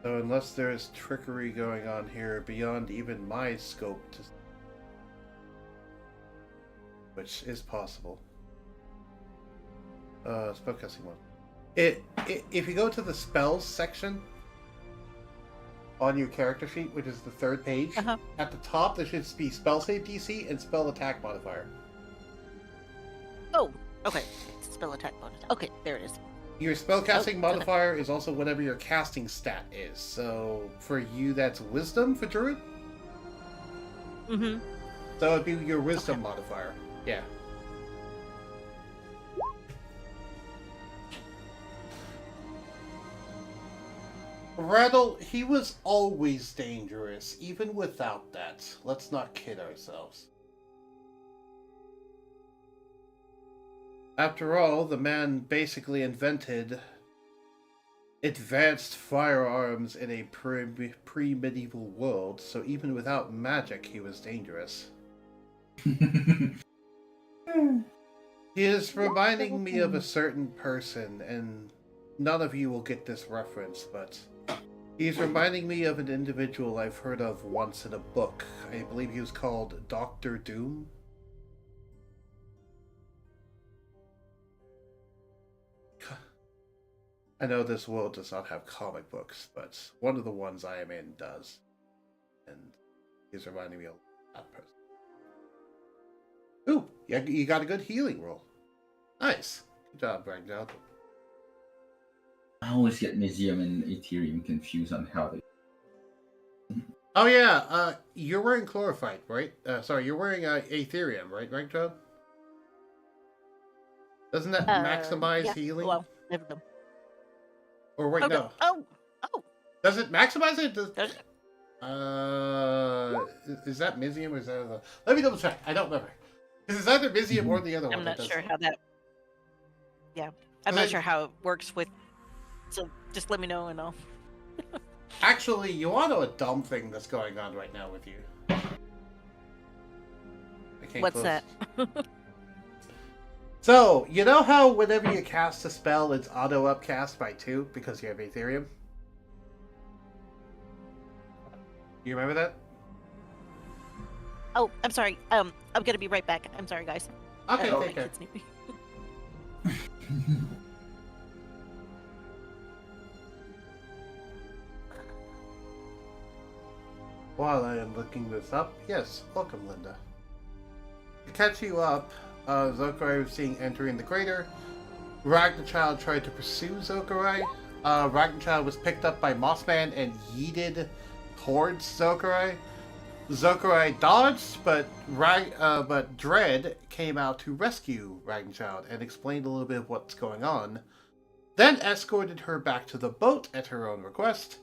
So unless there is trickery going on here beyond even my scope to... Which is possible. Spellcasting one. If you go to the spells section on your character sheet, which is the 3rd page, at the top there should be spell save DC and spell attack modifier.
Oh, okay. Spell attack bonus. Okay, there it is.
Your spellcasting
okay.
modifier is also whatever your casting stat is. So for you, that's wisdom for druid.
Mm-hmm.
So it'd be your wisdom modifier. Yeah. Rattle, he was always dangerous, even without that. Let's not kid ourselves. After all, the man basically invented advanced firearms in a pre-medieval world, so even without magic, he was dangerous. He is reminding me of a certain person, and none of you will get this reference, but he's reminding me of an individual I've heard of once in a book. I believe he was called Dr. Doom. I know this world does not have comic books, but one of the ones I am in does. And he's reminding me of that person. Ooh, you got a good healing roll. Nice. Good job, Ragdoll.
I always get Mizium and Ethereum confused on how they.
Oh yeah, you're wearing chlorophyte, right? Sorry, you're wearing Aetherium, right, John? Doesn't that maximize
yeah.
healing?
Well, never them.
Or wait,
Oh,
no.
Oh.
Does it maximize it?
Does it?
Is that Mizium or is that the... Let me double check. I don't remember. Because it's either Mizium or the other one.
I'm not
that does
sure
it.
how that. Yeah, I'm not sure how it works with. So just let me know and I'll.
Actually, you want to know a dumb thing that's going on right now with you? I can't
What's
close.
that?
So, you know how whenever you cast a spell, it's auto upcast by 2 because you have Aetherium? You remember that?
Oh, I'm sorry. I'm gonna be right back. I'm sorry, guys.
Okay,
My
take care.
kids need me.
While I am looking this up, yes, welcome, Linda. To catch you up, Zokarye was seen entering the crater. Ragnarchild tried to pursue Zokarye. Ragnarchild was picked up by Mossman and yeeted towards Zokarye. Zokarye dodged, but Dread came out to rescue Ragnarchild and explained a little bit of what's going on. Then escorted her back to the boat at her own request.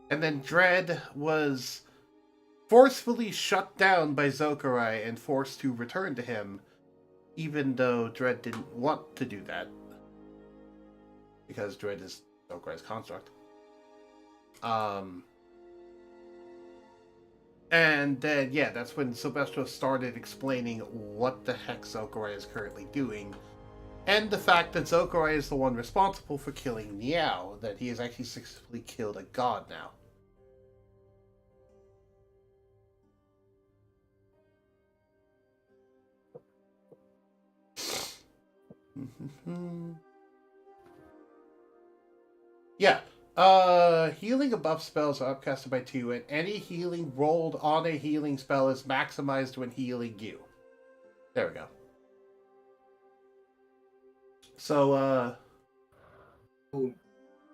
And then Dread was forcefully shut down by Zokarye and forced to return to him, even though Dread didn't want to do that. Because Dread is Zokarye's construct. And then, yeah, that's when Silvestro started explaining what the heck Zokarye is currently doing, and the fact that Zokarye is the one responsible for killing Niao, that he has actually successfully killed a god now. Yeah. Healing above spells are upcasted by 2, and any healing rolled on a healing spell is maximized when healing you. There we go. So,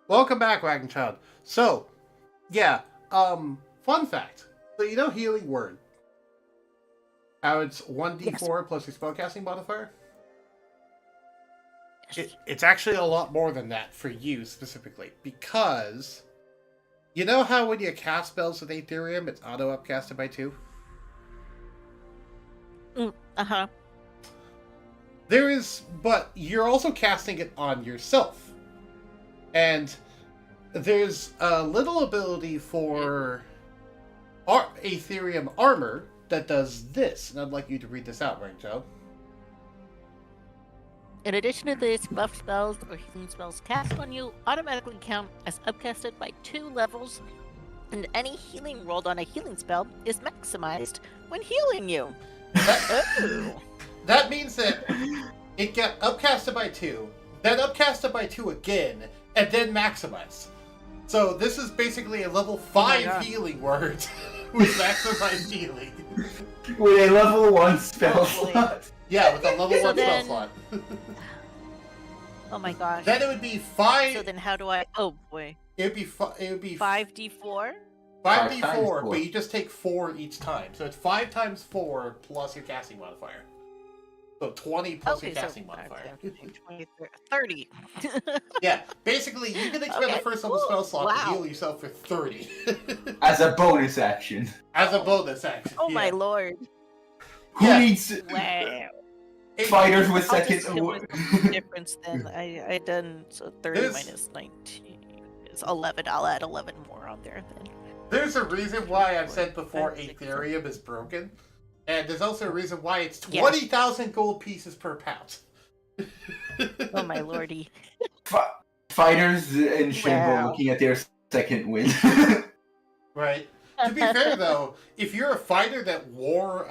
welcome back, Ragnchild. So, yeah, fun fact. So, you know healing word? How it's 1d4 plus your spellcasting modifier? It's actually a lot more than that for you specifically, because you know how when you cast spells with Aetherium, it's auto upcasted by 2?
Uh-huh.
There is, but you're also casting it on yourself. And there's a little ability for Aetherium armor that does this, and I'd like you to read this out, Ragnchild.
In addition to this, buff spells or healing spells cast on you automatically count as upcasted by 2 levels, and any healing rolled on a healing spell is maximized when healing you.
That means that it got upcasted by 2, then upcasted by 2 again, and then maximized. So this is basically a level 5 healing word with maximized healing.
With a level 1 spell slot.
Yeah, with a level 1 spell
then...
slot.
Oh my gosh.
Then it would be 5.
So then how do I... Oh boy.
It would be
5d4?
5d4, but you just take 4 each time. So it's 5 times 4 plus your casting modifier. So 20 plus your casting modifier.
20, 30.
Yeah, basically you can expend the first level spell slot to heal yourself for 30.
As a bonus action.
As a bonus action.
Oh my lord.
Who needs
Wow.
fighters with
I'll
second...
just hit with difference then. I done, so 30 minus 19 is 11. I'll add 11 more on there then.
There's a reason why I've said before Aetherium is broken. And there's also a reason why it's 20,000 gold pieces per pound.
Oh my lordy.
Fighters in Shambo looking at their second win.
Right. To be fair though, if you're a fighter that wore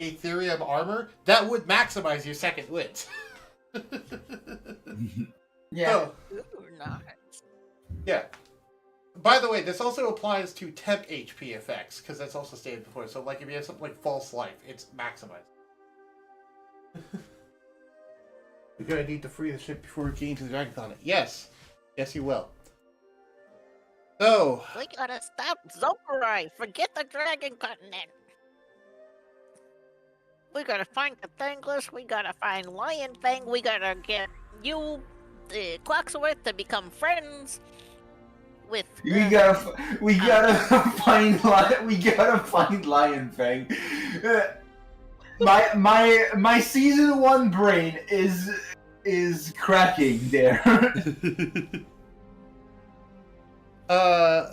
Aetherium armor, that would maximize your second wins.
Yeah.
So,
Not.
yeah. By the way, this also applies to temp HP effects, because that's also stated before. So, like, if you have something like False Life, it's maximized. We're gonna need to free the ship before we get into the Dragon Planet. Yes. Yes, you will. So,
We gotta stop Zokarye. Forget the Dragon Continent. We gotta find the Thangless. We gotta find Lion Fang. We gotta get you, Clocksworth, to become friends with.
We gotta find Lion Fang. My season 1 brain is cracking there.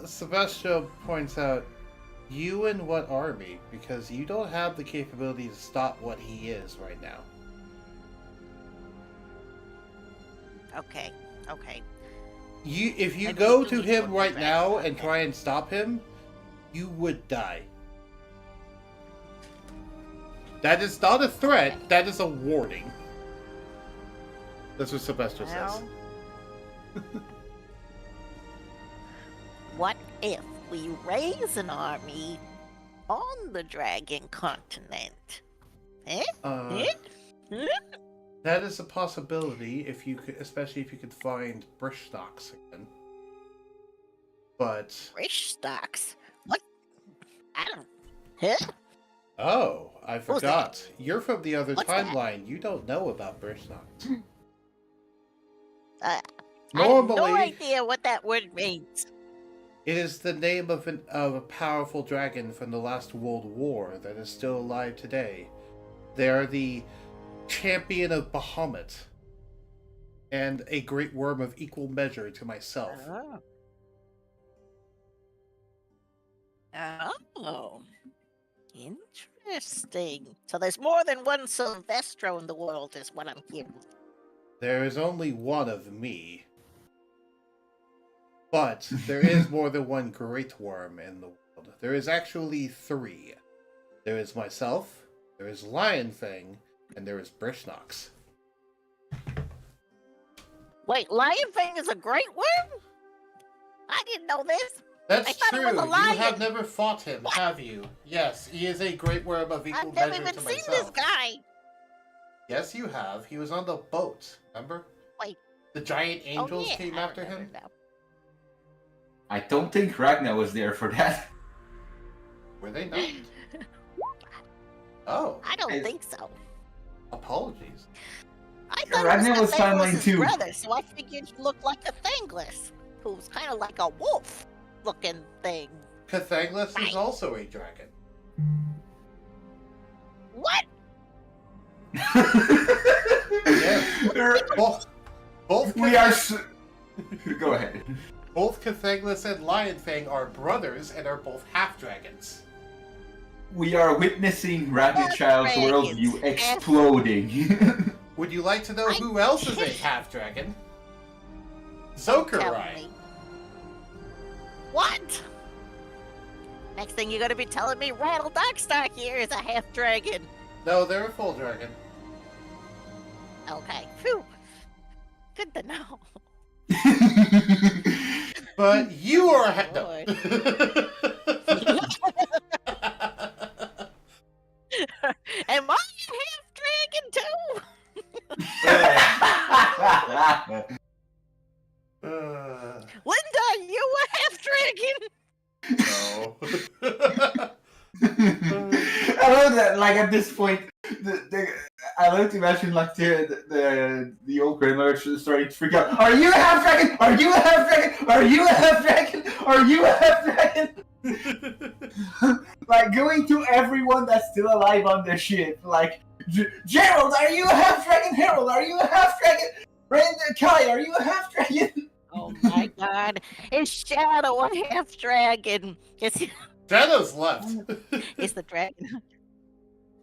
Sebastian points out, you and what army? Because you don't have the capability to stop what he is right now.
Okay.
If you
Maybe
go
we do
to
need
him
one
right
dragon
now
like
and
that.
try and stop him, you would die. That is not a threat,
Okay.
that is a warning. That's what Sylvester says.
Well, what if we raise an army on the Dragon Continent? Eh?
Uh,
Eh?
that is a possibility, if you could, especially if you could find Brishstocks again. But
Rich stocks? What? I don't. Huh?
oh, I
Who's that?
forgot. You're from the other
What's that?
timeline. You don't know about Brishstocks.
I have
Normally,
no idea what that word means.
it is the name of a powerful dragon from the last World War that is still alive today. They are the champion of Bahamut, and a great worm of equal measure to myself.
Oh. Interesting. So there's more than one Silvestro in the world, is what I'm hearing.
There is only one of me. But there is more than one great worm in the world. There is actually 3. There is myself, there is Lionfang, and there is Brishnox.
Wait, Lion Fang is a great worm? I didn't know this.
That's
I thought
true.
it was a
You
lion.
have never fought him, have you? Yes, he is a great worm of equal
I've never
measure
even
to
seen
myself.
this guy.
Yes, you have. He was on the boat, remember?
Wait.
The giant angels
Oh, yeah,
came
I
after
remember
him?
now.
I don't think Ragnar was there for that.
Were they not? Oh,
I don't
Hey.
think so.
apologies.
I thought
Ragnar
it
was
was
timeline
Thangless'
too.
brother, so I figured he looked like a Thangless, who's kind of like a wolf-looking thing.
Cathanglis is
Right.
also a dragon.
What?
Yes. Both
We are. Go ahead.
Both Cathanglis and Lionfang are brothers and are both half-dragons.
We are witnessing Rabbit Child's
Dragons.
worldview exploding.
Would you like to know who else is a half-dragon? Zokarye.
Me. What? Next thing you're gonna be telling me Rattle Darkstar here is a half dragon.
No, they're a full dragon.
Okay. Phew. Good to know.
But you are a no.
Am I a half dragon too? Linda, are you a half dragon?
No.
I love that. Like at this point, I love to imagine like the old grandmother starting to freak out. Are you a half dragon? Are you a half dragon? Are you a half dragon? Are you a half dragon? Like going to everyone that's still alive on the ship. Like Gerald, are you a half dragon? Harold, are you a half dragon? Brandon, Kai, are you a half dragon?
Oh my god. Is Shadow a half dragon?
Shadow's left.
Is the dragon.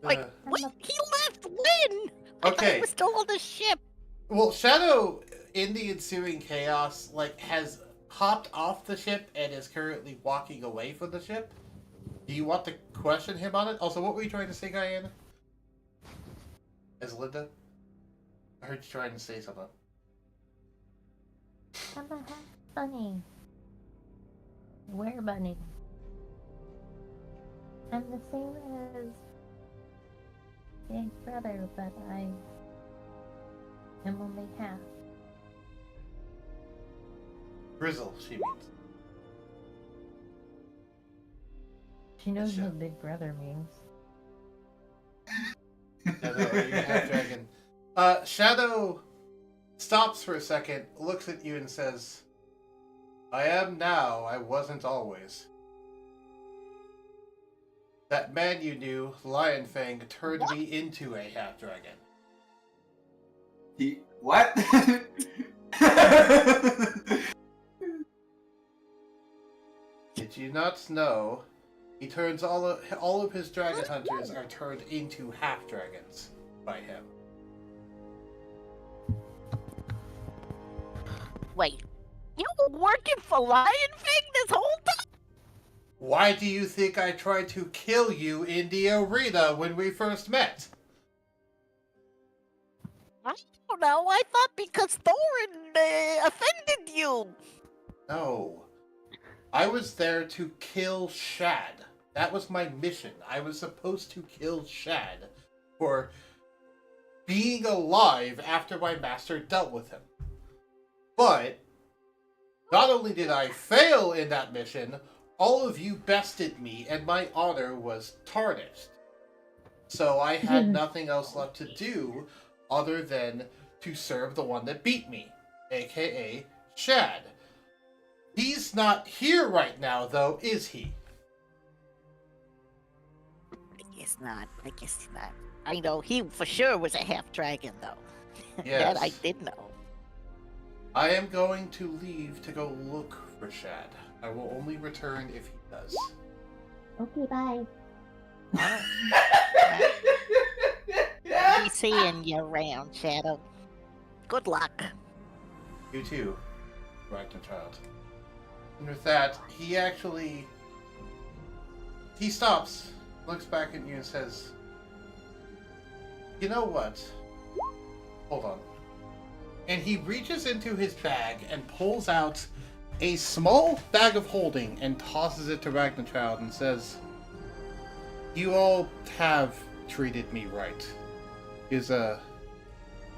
Wait,
Uh,
what? He left when? I thought
Okay.
he was still on the ship.
Well, Shadow, in the ensuing chaos, has hopped off the ship and is currently walking away from the ship. Do you want to question him on it? Also, what were you trying to say, Guyana? As Linda? I heard you trying to say something.
I'm a half bunny. Where bunny? I'm the same as big brother, but I am only half.
Grizzle, she means.
She knows
Sure.
what Big Brother means.
Shadow, you're half dragon. Shadow stops for a second, looks at you, and says, I am now, I wasn't always. That man you knew, Lion Fang, turned me into a half dragon.
He what?
Did you not know? He turns all of his dragon hunters are turned into half dragons by him.
Wait, you were working for Lion Fang this whole time?
Why do you think I tried to kill you in the arena when we first met?
I don't know. I thought because Thorin offended you.
No. I was there to kill Shad. That was my mission. I was supposed to kill Shad for being alive after my master dealt with him. But not only did I fail in that mission, all of you bested me and my honor was tarnished. So I had nothing else left to do other than to serve the one that beat me, aka Shad. He's not here right now, though, is he?
I guess not. I guess not. I know he for sure was a half dragon, though.
Yes.
That I did know.
I am going to leave to go look for Shad. I will only return if he does.
Okay, bye.
Be seeing you around, Shadow. Good luck.
You too, Ragnar Child. And with that, he stops, looks back at you and says, you know what? Hold on. And he reaches into his bag and pulls out a small bag of holding and tosses it to Ragnar Child and says, you all have treated me right. Here's a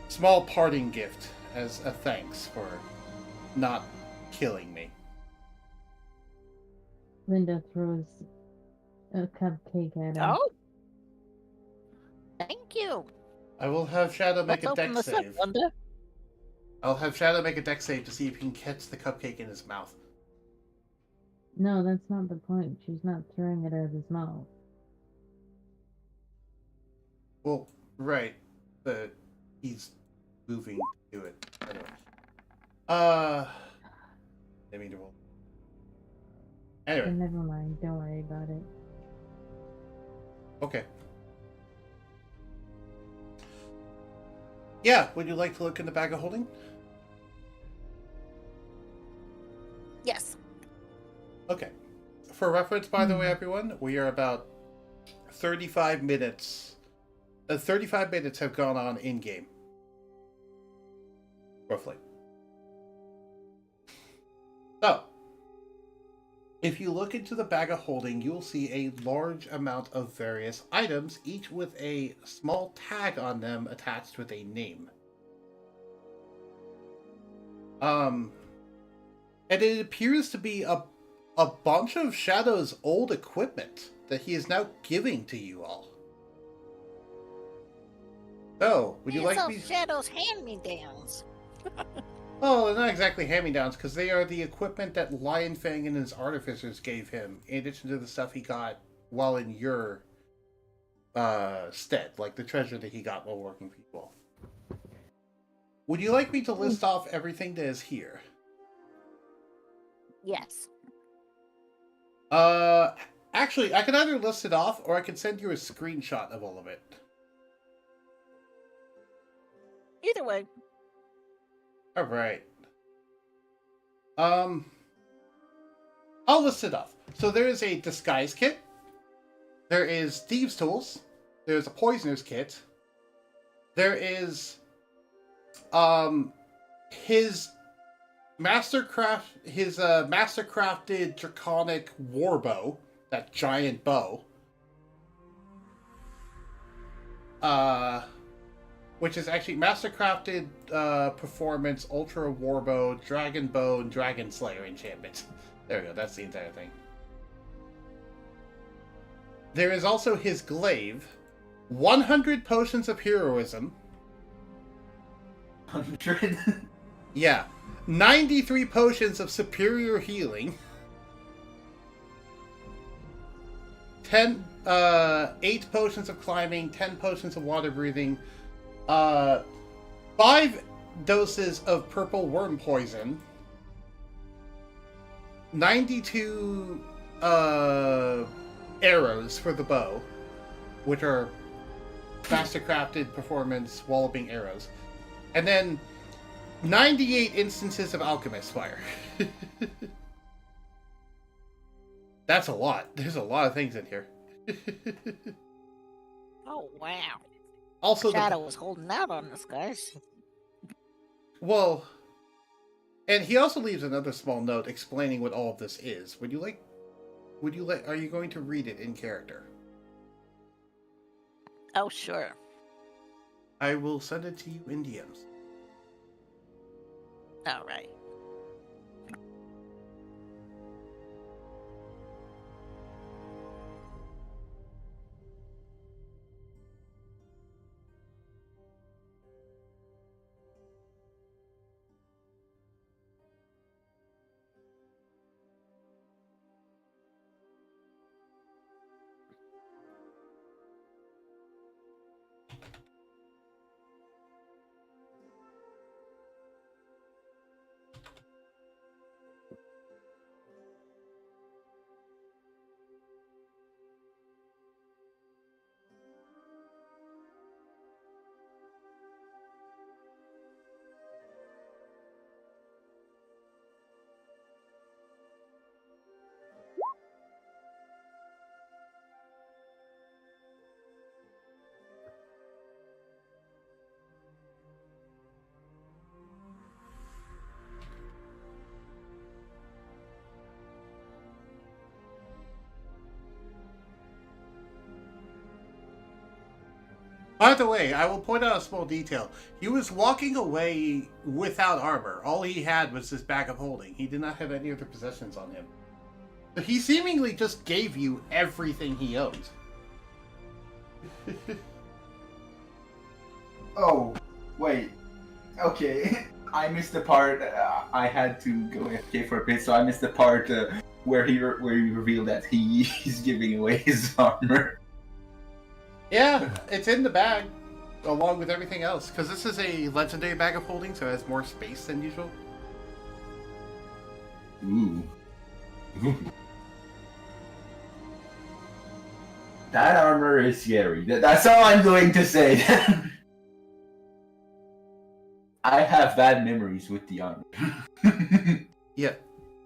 small parting gift as a thanks for not killing me.
Linda throws a cupcake at him.
Oh. Thank you.
I will have Shadow make
Let's
a
open
dex
this up,
save.
Linda.
I'll have Shadow make a dex save to see if he can catch the cupcake in his mouth.
No, that's not the point. She's not throwing it at his mouth.
Well, right, but he's moving to do it. Anyway. I mean to roll. Anyway,
But never mind. Don't worry about it.
okay. Yeah, would you like to look in the bag of holding?
Yes.
Okay. For reference, by the way, everyone, we are about 35 minutes. 35 minutes have gone on in-game. Roughly. So, if you look into the bag of holding, you'll see a large amount of various items, each with a small tag on them attached with a name. And it appears to be a bunch of Shadow's old equipment that he is now giving to you all. So, would you
It's
like
all
me?
Shadow's hand-me-downs.
Well, they're not exactly hand-me-downs, because they are the equipment that Lion Fang and his artificers gave him, in addition to the stuff he got while in your stead, like the treasure that he got while working for you all. Would you like me to list off everything that is here?
Yes.
Actually, I can either list it off, or I can send you a screenshot of all of it.
Either way.
Alright. I'll list it off. So there is a disguise kit. There is thieves' tools. There's a poisoner's kit. There is his mastercrafted draconic warbow, that giant bow. which is actually Mastercrafted Performance, Ultra Warbow, Dragon Bow, and Dragon Slayer enchantment. There we go, that's the entire thing. There is also his glaive, 100 potions of heroism.
100?
Yeah. 93 potions of superior healing. 8 potions of climbing, 10 potions of water breathing, 5 doses of purple worm poison, 92 arrows for the bow, which are Mastercrafted Performance Walloping arrows, and then 98 instances of Alchemist Fire. That's a lot. There's a lot of things in here.
Oh, wow.
Also,
Shadow was holding out on us, guys.
well, and he also leaves another small note explaining what all of this is. Are you going to read it in character?
Oh, sure.
I will send it to you in DMs.
All right.
By the way, I will point out a small detail. He was walking away without armor. All he had was this bag of holding. He did not have any other possessions on him. He seemingly just gave you everything he owned.
Oh, wait. Okay. I missed the part. I had to go AFK for a bit, so I missed the part where he revealed that he's giving away his armor.
Yeah, it's in the bag, along with everything else. Because this is a legendary bag of holding, so it has more space than usual.
Ooh. That armor is scary. That's all I'm going to say. I have bad memories with the armor.
Yeah.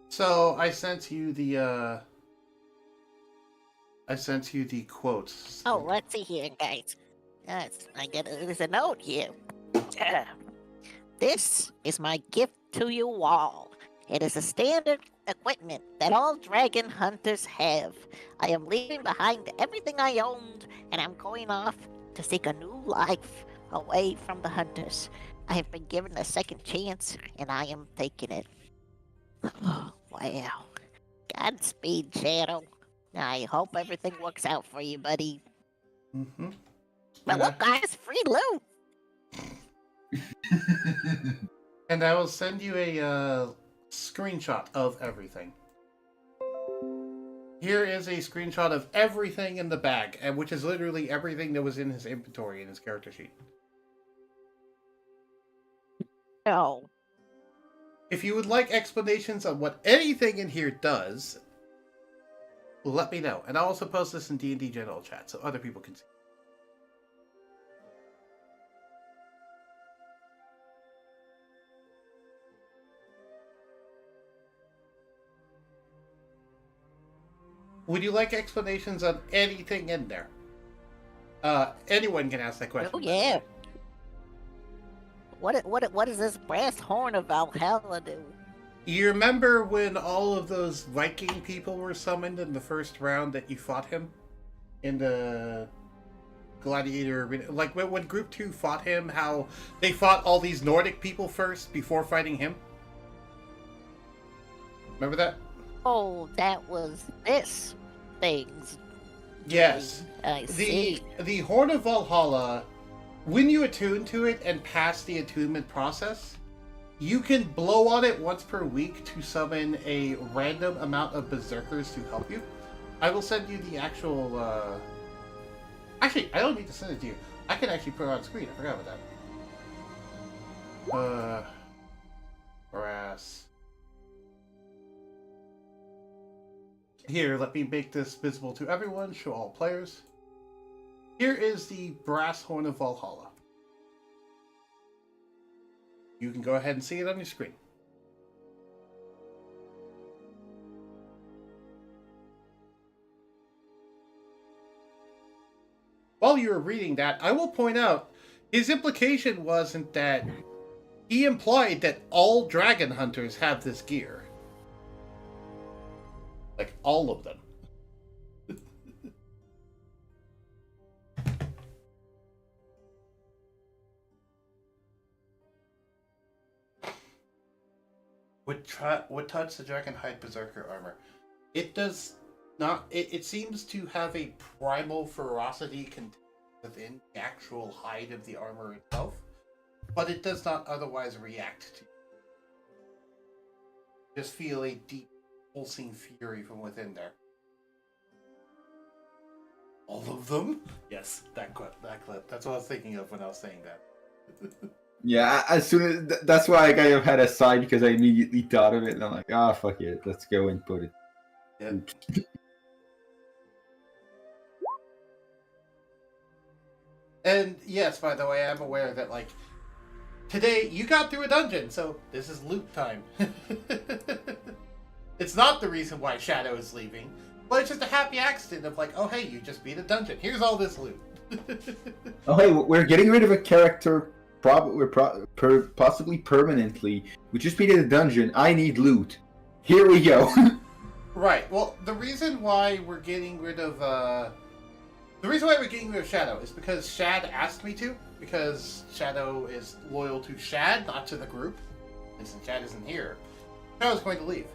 So I sent you the quotes.
Oh, let's see here, guys. There's a note here. This is my gift to you all. It is a standard equipment that all dragon hunters have. I am leaving behind everything I owned, and I'm going off to seek a new life away from the hunters. I have been given a second chance, and I am taking it. Wow. Godspeed, Shadow. I hope everything works out for you, buddy.
Mm-hmm.
But look, guys, free loot.
And I will send you a screenshot of everything. Here is a screenshot of everything in the bag, which is literally everything that was in his inventory in his character sheet.
Oh.
If you would like explanations on what anything in here does, let me know. And I'll also post this in D&D general chat so other people can see. Would you like explanations on anything in there? Anyone can ask that question.
Oh, yeah. What does this brass horn of Valhalla do?
You remember when all of those Viking people were summoned in the first round that you fought him? In the gladiator arena. Like when Group 2 fought him, how they fought all these Nordic people first before fighting him. Remember that?
Oh, that was this thing's.
Yes.
I see.
The Horn of Valhalla, when you attune to it and pass the attunement process, you can blow on it once per week to summon a random amount of berserkers to help you. I will send you the actual. Actually, I don't need to send it to you. I can actually put it on screen. I forgot about that. Brass. Here, let me make this visible to everyone. Show all players. Here is the Brass Horn of Valhalla. You can go ahead and see it on your screen. While you were reading that, I will point out, his implication wasn't that... He implied that all dragon hunters have this gear. Like, all of them. What touch the Dragonhide Berserker armor? It does not. It seems to have a primal ferocity contained within the actual hide of the armor itself, but it does not otherwise react to. Just feel a deep, pulsing fury from within there. All of them? Yes, that clip. That's what I was thinking of when I was saying that.
Yeah, as soon as that's why I kind of had a side because I immediately thought of it and I'm like, ah, fuck it, let's go and put it.
Yeah. And yes, by the way, I'm aware that like today you got through a dungeon, so this is loot time. It's not the reason why Shadow is leaving, but it's just a happy accident of like, oh hey, you just beat a dungeon. Here's all this loot.
Oh hey, we're getting rid of a character, possibly permanently. We just beat a dungeon. I need loot. Here we go.
Right. Well, the reason why we're getting rid of Shadow is because Shad asked me to. Because Shadow is loyal to Shad, not to the group. And since Shad isn't here, Shadow's going to leave.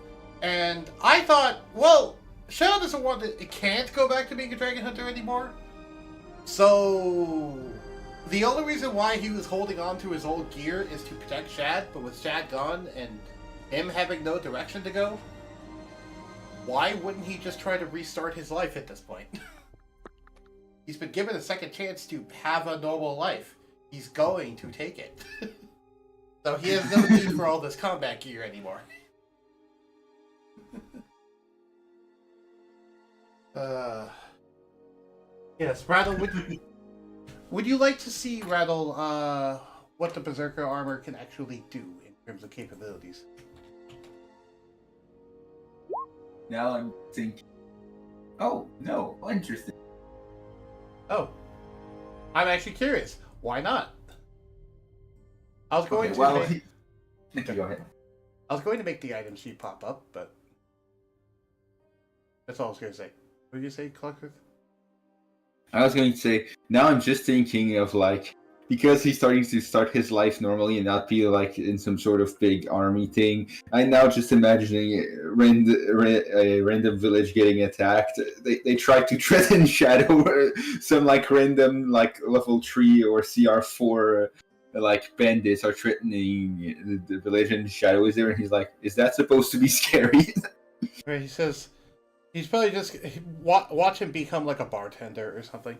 And I thought, well, Shadow doesn't want to. It can't go back to being a dragon hunter anymore. So the only reason why he was holding on to his old gear is to protect Shad. But with Shad gone and him having no direction to go, why wouldn't he just try to restart his life at this point? He's been given a second chance to have a normal life. He's going to take it. So he has no need for all this combat gear anymore. Yes, Rattle, would you like to see, Rattle, what the Berserker armor can actually do in terms of capabilities?
Now I'm thinking. Oh no, interesting.
Oh, I'm actually curious. Why not? I was going
Okay,
to make...
Go ahead.
I was going to make the item sheet pop up, but that's all I was going to say. What did you say, Cluckers?
I was going to say, now I'm just thinking of like, because he's starting to start his life normally and not be like in some sort of big army thing, I'm now just imagining a random village getting attacked. They try to threaten Shadow, some like random like level 3 or CR4 like bandits are threatening the village and Shadow is there and he's like, is that supposed to be scary?
Right, he says he's probably just watch him become like a bartender or something.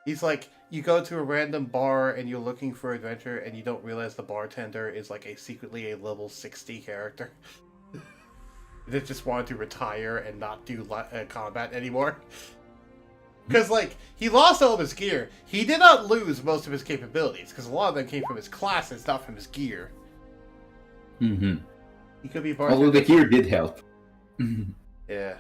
He's like, you go to a random bar and you're looking for adventure and you don't realize the bartender is like secretly a level 60 character that just wanted to retire and not do combat anymore. Because like, he lost all of his gear. He did not lose most of his capabilities because a lot of them came from his classes, not from his gear.
Mm-hmm.
He could be a bartender.
Although the gear did help.
Yeah.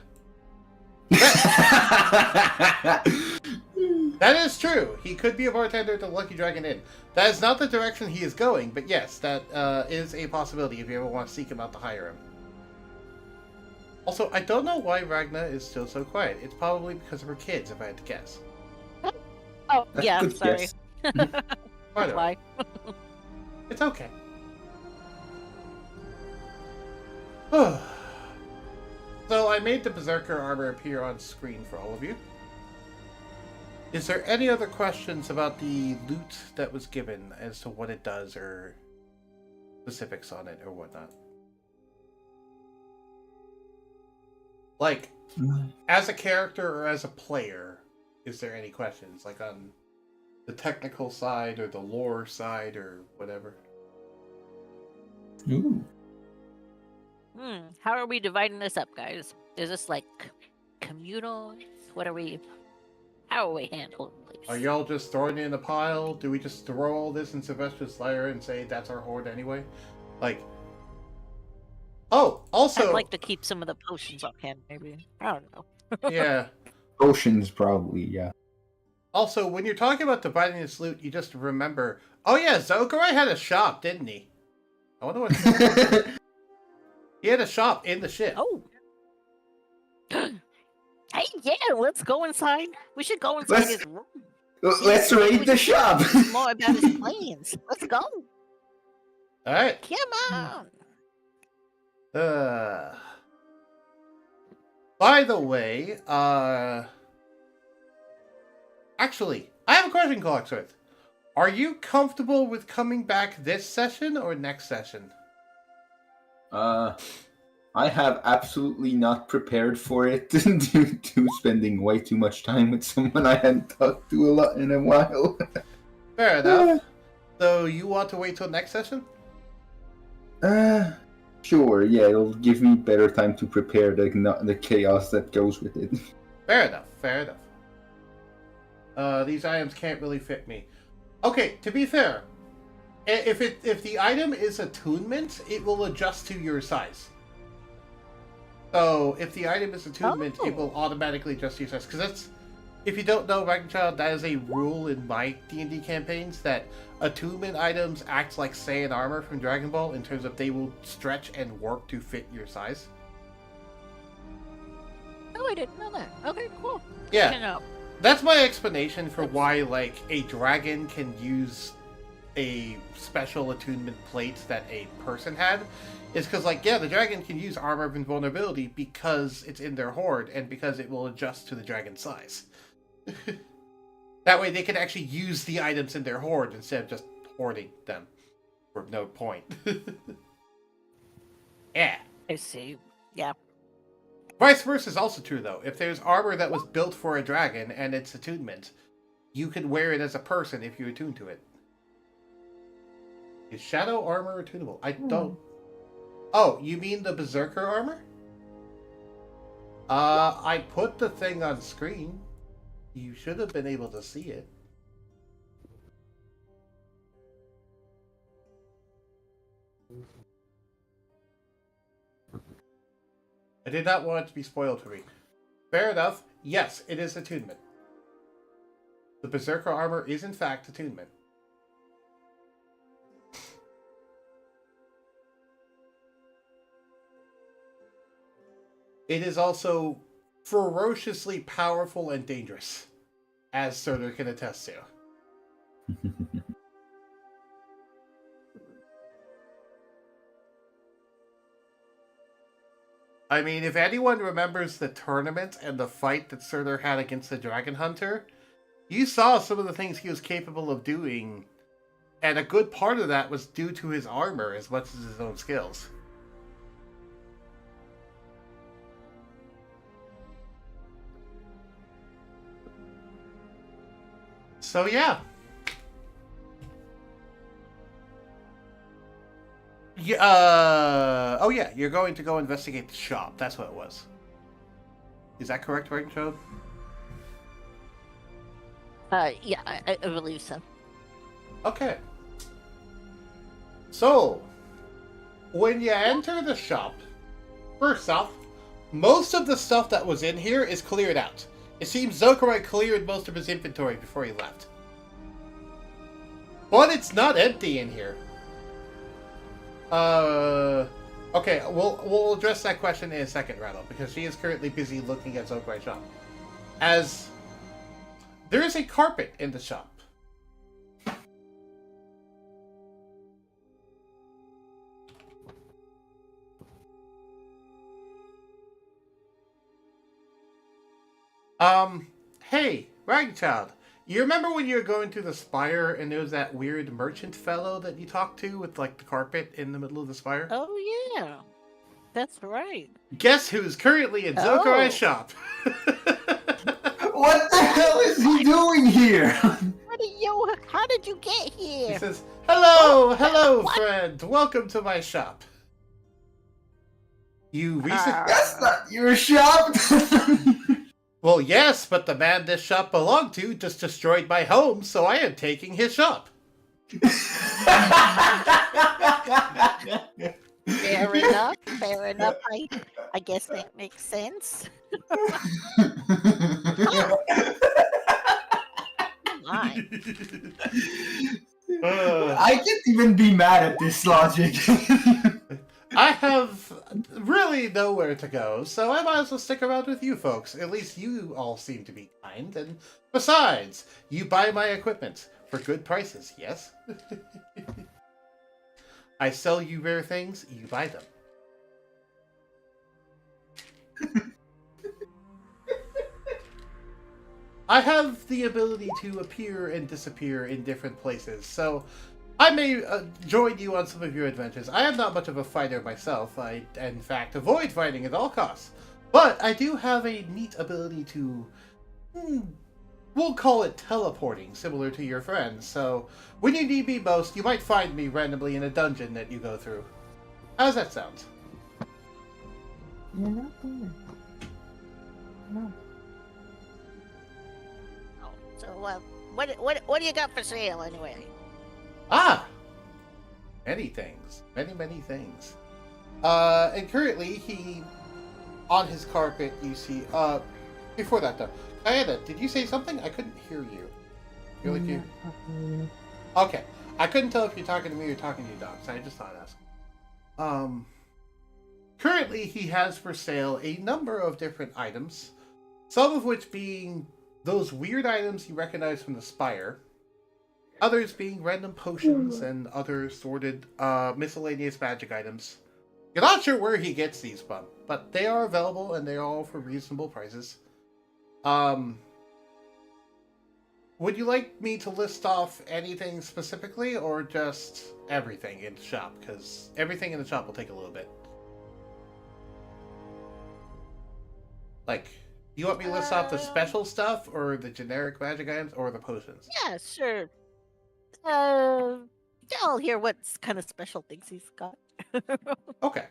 That is true. He could be a bartender at the Lucky Dragon Inn. That is not the direction he is going, but yes, that is a possibility if you ever want to seek him out to hire him. Also, I don't know why Ragna is still so quiet. It's probably because of her kids, if I had to guess.
Oh, yeah,
Good
sorry.
guess.
By the way,
Why?
it's okay. So I made the Berserker armor appear on screen for all of you. Is there any other questions about the loot that was given as to what it does or specifics on it or whatnot? Like, as a character or as a player, is there any questions? Like on the technical side or the lore side or whatever?
Ooh.
How are we dividing this up, guys? Is this like communal? What are we? How are we handling this?
Are y'all just throwing it in a pile? Do we just throw all this in Sylvester's lair and say that's our horde anyway? Like, oh, also,
I'd like to keep some of the potions on hand, maybe. I don't know.
yeah.
Potions, probably, yeah.
Also, when you're talking about dividing this loot, you just remember, oh yeah, Zokarye had a shop, didn't he? I wonder what... He had a shop in the ship.
Oh. Hey, yeah, let's go inside. We should go inside his room.
Let's raid the shop!
More about his plans. Let's go.
Alright.
Come on.
By the way, actually, I have a question, Clocksworth. Are you comfortable with coming back this session or next session?
I have absolutely not prepared for it due to spending way too much time with someone I hadn't talked to a lot in a while.
Fair enough. So you want to wait till next session?
Sure, yeah, it'll give me better time to prepare the chaos that goes with it.
Fair enough, fair enough. These items can't really fit me. Okay, to be fair, if the item is attunement, it will adjust to your size. So if the item is attunement, it will automatically adjust to your size. Because that's, if you don't know, Child, that is a rule in my D&D campaigns that attunement items act like Saiyan armor from Dragon Ball in terms of they will stretch and warp to fit your size.
Oh, I didn't know that. Okay, cool.
Yeah.
Good to know.
That's my explanation for why, like, a dragon can use a special attunement plate that a person had. Is because, like, yeah, the dragon can use armor of invulnerability because it's in their horde and because it will adjust to the dragon's size. That way they can actually use the items in their horde instead of just hoarding them for no point. Yeah.
I see. Yeah.
Vice versa is also true, though. If there's armor that was built for a dragon and it's attunement, you can wear it as a person if you attune to it. Is shadow armor attunable? I don't... Oh, you mean the Berserker armor? I put the thing on screen. You should have been able to see it. I did not want it to be spoiled for me. Fair enough. Yes, it is attunement. The Berserker armor is in fact attunement. It is also ferociously powerful and dangerous, as Surtur can attest to. I mean, if anyone remembers the tournament and the fight that Surtur had against the Dragon Hunter, you saw some of the things he was capable of doing, and a good part of that was due to his armor as much as his own skills. So yeah. Oh yeah, you're going to go investigate the shop. That's what it was. Is that correct, Ragnchode?
Yeah, I believe so.
Okay. So, when you enter the shop, first off, most of the stuff that was in here is cleared out. It seems Zokarye cleared most of his inventory before he left. But it's not empty in here. Okay, we'll address that question in a second, Rattle, because she is currently busy looking at Zokarye's shop. There is a carpet in the shop. Hey, Ragchild, you remember when you were going through the spire and there was that weird merchant fellow that you talked to with, like, the carpet in the middle of the spire?
Oh yeah, that's right.
Guess who's currently in Zokarye's
Oh.
shop?
What the hell is he doing here?
How did you get
He
here?
says, hello, hello,
What?
friend. Welcome to my shop. You recently...
That's not your shop.
Well, yes, but the man this shop belonged to just destroyed my home, so I am taking his shop.
Fair enough. Fair enough. I guess that makes sense. My.
I can't even be mad at this logic.
I have really nowhere to go, so I might as well stick around with you folks. At least you all seem to be kind, and besides, you buy my equipment for good prices, yes? I sell you rare things, you buy them. I have the ability to appear and disappear in different places, so I may join you on some of your adventures. I am not much of a fighter myself. I, in fact, avoid fighting at all costs. But I do have a neat ability to, we'll call it teleporting, similar to your friends. So when you need me most, you might find me randomly in a dungeon that you go through. How's that sound?
You're not there. No.
Oh, so, what do you got for sale anyway?
Ah! Many things. Many things. And currently, on his carpet, you see, before that though, Diana, did you say something? I couldn't hear you. You're like
I'm
you.
not talking to you.
Okay. I couldn't tell if you're talking to me or talking to your dog, so I just thought I'd ask. Currently, he has for sale a number of different items, some of which being those weird items you recognize from the spire, others being random potions and other sorted miscellaneous magic items. You're not sure where he gets these from, but they are available and they're all for reasonable prices. Would you like me to list off anything specifically, or just everything in the shop? Because everything in the shop will take a little bit. Like, do you want me to list off the special stuff, or the generic magic items, or the potions?
Yeah, sure. I'll hear what kind of special things he's got.
Okay.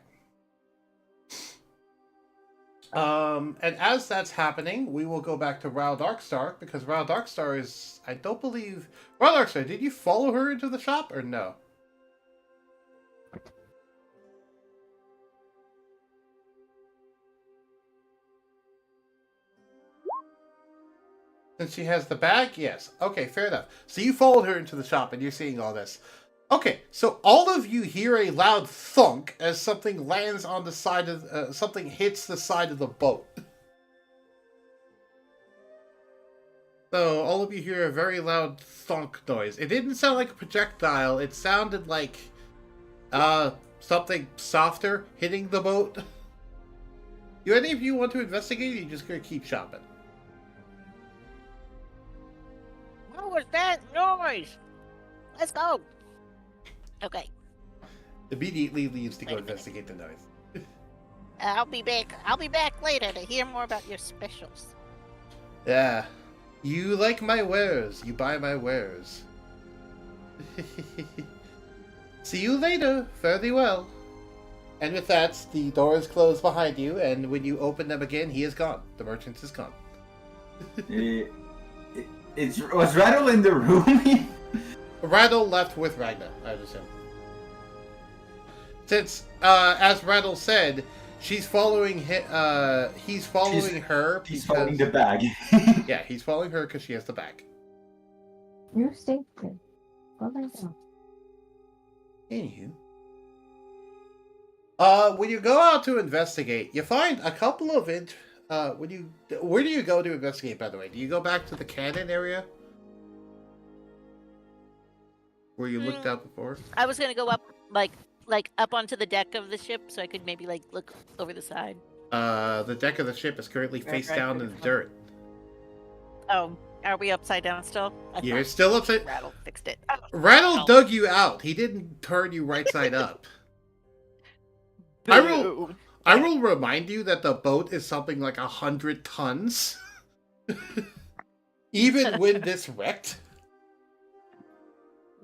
And as that's happening, we will go back to Rao Darkstar, because Rao Darkstar is, I don't believe... Rao Darkstar, did you follow her into the shop, or no? Since she has the bag? Yes. Okay, fair enough. So you followed her into the shop, and you're seeing all this. Okay, so all of you hear a loud thunk as something lands on the side of... something hits the side of the boat. So all of you hear a very loud thunk noise. It didn't sound like a projectile. It sounded like... something softer hitting the boat. Do any of you want to investigate, or are you just going to keep shopping?
What was that noise? Let's go. Okay,
Immediately leaves to go
Wait a minute.
investigate the noise.
I'll be back. I'll be back later to hear more about your specials.
Yeah. You like my wares. You buy my wares. See you later. Fare thee well. And with that, the doors close behind you, and when you open them again, he is gone. The merchant is gone.
Was Rattle in the room?
Rattle left with Ragna, I would assume. Since, as Rattle said, she's following he's following her.
He's
because-
holding the bag.
Yeah, he's following her because she has the bag.
You're safe there. Go lie down.
Anywho. when you go out to investigate, you find a couple of where do you go to investigate, by the way? Do you go back to the cannon area? Where you looked out before?
I was gonna go up, like up onto the deck of the ship, so I could maybe like look over the side.
The deck of the ship is currently face down in the dirt.
Oh, are we upside down still?
You're still upside.
Rattle fixed it.
Rattle dug you out. He didn't turn you right side up. I will remind you that the boat is something like 100 tons. Even when this wrecked.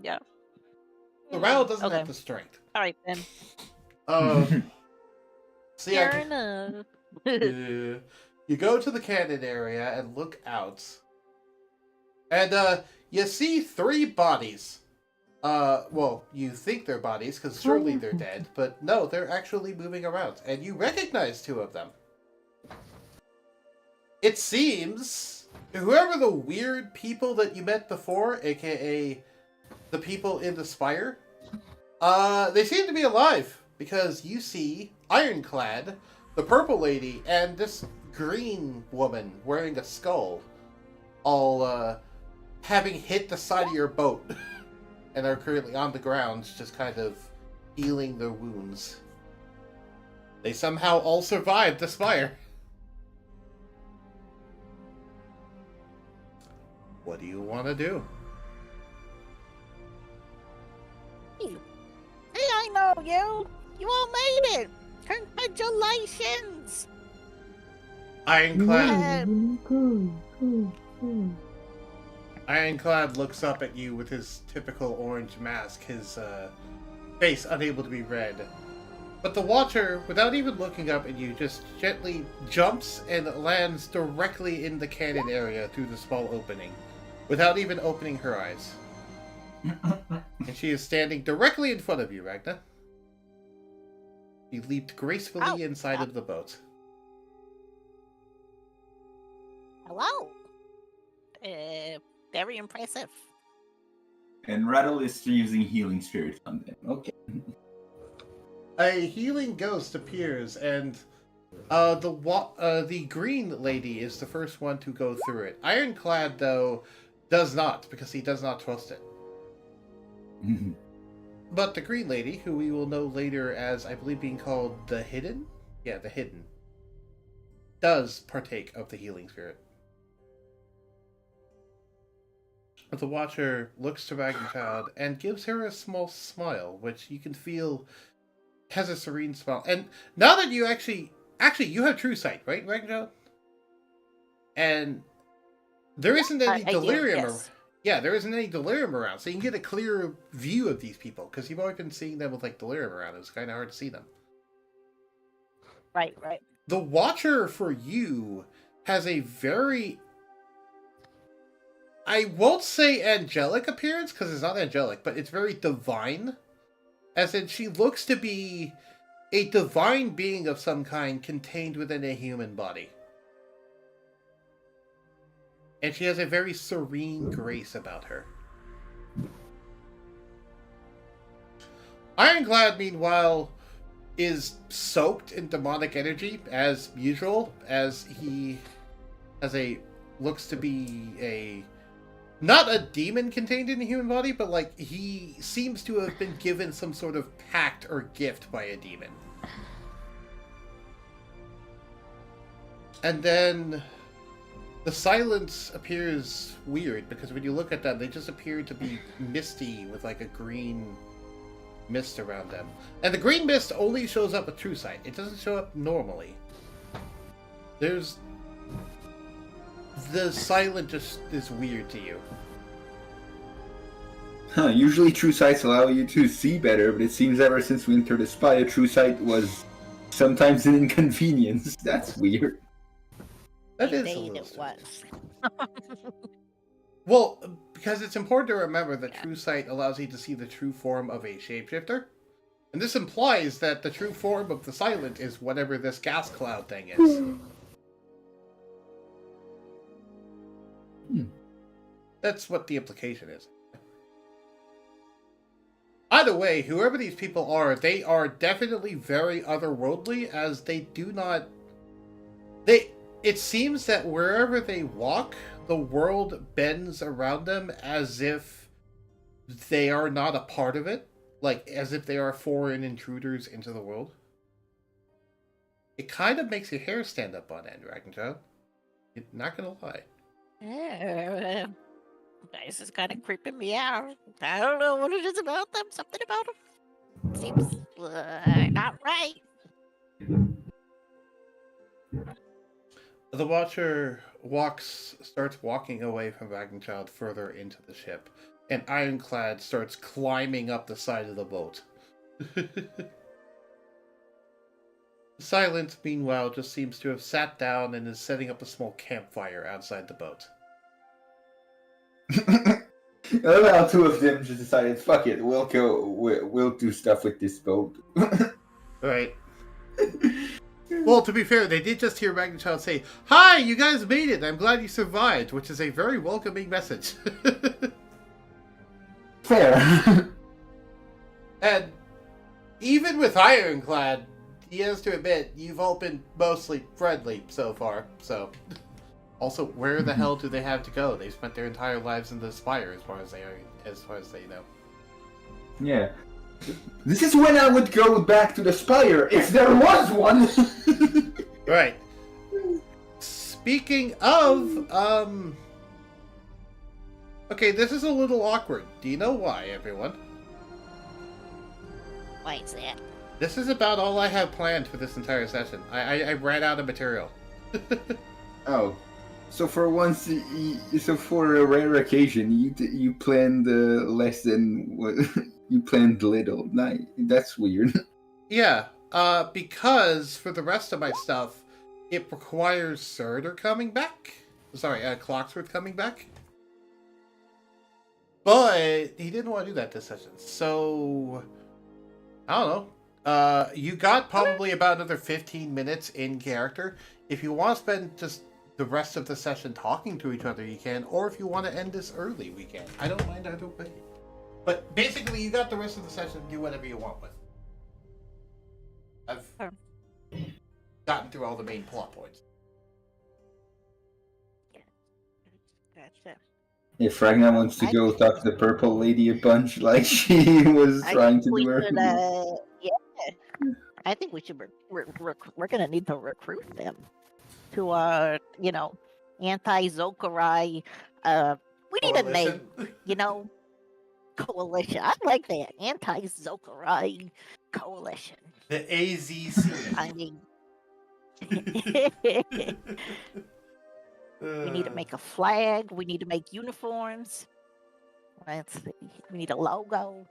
Yeah.
The rattle doesn't have the strength.
All right then.
See,
Fair enough.
You go to the cannon area and look out. And you see 3 bodies. Well, you think they're bodies, because surely they're dead, but no, they're actually moving around, and you recognize 2 of them. It seems whoever the weird people that you met before, aka the people in the spire, they seem to be alive, because you see Ironclad, the purple lady, and this green woman wearing a skull, all having hit the side of your boat. And are currently on the ground, just kind of healing their wounds. They somehow all survived the spire. What do you want to do?
Hey, I know you. You all made it. Congratulations.
Ironclad.
Cool.
Ironclad looks up at you with his typical orange mask, his face unable to be read. But the Watcher, without even looking up at you, just gently jumps and lands directly in the cannon area through the small opening, without even opening her eyes. And she is standing directly in front of you, Ragna. She leaped gracefully inside of the boat.
Hello. Very impressive.
And Rattle is using healing spirit on them. Okay.
A healing ghost appears, and the green lady is the first one to go through it. Ironclad, though, does not, because he does not trust it. But the green lady, who we will know later as, I believe, being called the Hidden? Yeah, the Hidden. Does partake of the healing spirit. The Watcher looks to Ragnchild and gives her a small smile, which you can feel has a serene smile. And now that you actually you have true sight, right, Ragnchild? And there isn't any delirium.
Yes.
Yeah, there isn't any delirium around, so you can get a clearer view of these people, because you've always been seeing them with like delirium around. It's kind of hard to see them.
Right.
The Watcher for you has a very, I won't say angelic appearance, because it's not angelic, but it's very divine. As in, she looks to be a divine being of some kind contained within a human body. And she has a very serene grace about her. Ironclad, meanwhile, is soaked in demonic energy, as usual, as he has looks to be not a demon contained in a human body, but like he seems to have been given some sort of pact or gift by a demon. And then the silence appears weird, because when you look at them, they just appear to be misty with like a green mist around them. And the green mist only shows up with true sight. It doesn't show up normally. The silent just is weird to you.
Usually true sights allow you to see better, but it seems ever since we entered the spire, true sight was sometimes an inconvenience. That's weird.
That is a
Indeed
little
it was.
Well, because it's important to remember that true sight allows you to see the true form of a shapeshifter. And this implies that the true form of the silent is whatever this gas cloud thing is. That's what the implication is. Either way, whoever these people are, they are definitely very otherworldly, as they do not... it seems that wherever they walk, the world bends around them as if they are not a part of it, like as if they are foreign intruders into the world. It kind of makes your hair stand up on end, Dragonchild. Not gonna lie.
This is kind of creeping me out. I don't know what it is about them. Something about them seems not right.
The Watcher starts walking away from Dragonchild further into the ship, and Ironclad starts climbing up the side of the boat. Silence, meanwhile, just seems to have sat down and is setting up a small campfire outside the boat.
I love how two of them just decided, fuck it, we'll do stuff with this boat.
Right. Well, to be fair, they did just hear Dragonchild say, "Hi, you guys made it! I'm glad you survived," which is a very welcoming message.
Fair.
And even with Ironclad, he has to admit, you've all been mostly friendly so far, so... Also, where the hell do they have to go? They've spent their entire lives in the Spire, as far as they know.
Yeah. This is when I would go back to the Spire, if there was one!
Right. Speaking of, okay, this is a little awkward. Do you know why, everyone?
Why is that?
This is about all I have planned for this entire session. I ran out of material.
Oh. So for once, so for a rare occasion, you planned less than what you planned little. That's weird.
Yeah, because for the rest of my stuff, it requires Surtur coming back. Sorry, Clocksworth coming back. But he didn't want to do that this session, so I don't know. You got probably about another 15 minutes in character. If you want to spend just the rest of the session talking to each other, you can, or if you want to end this early, we can. I don't mind either way. But basically, you got the rest of the session to do whatever you want with. I've gotten through all the main plot points.
Gotcha.
If Ragnar wants to go talk to the purple lady a bunch like she was trying to do earlier.
Yeah. I think we should. We're gonna need to recruit them to anti-Zokarye. We need a name. Coalition. I like that. Anti-Zokarye coalition.
The AZC.
I mean, we need to make a flag. We need to make uniforms. Let's see. We need a logo.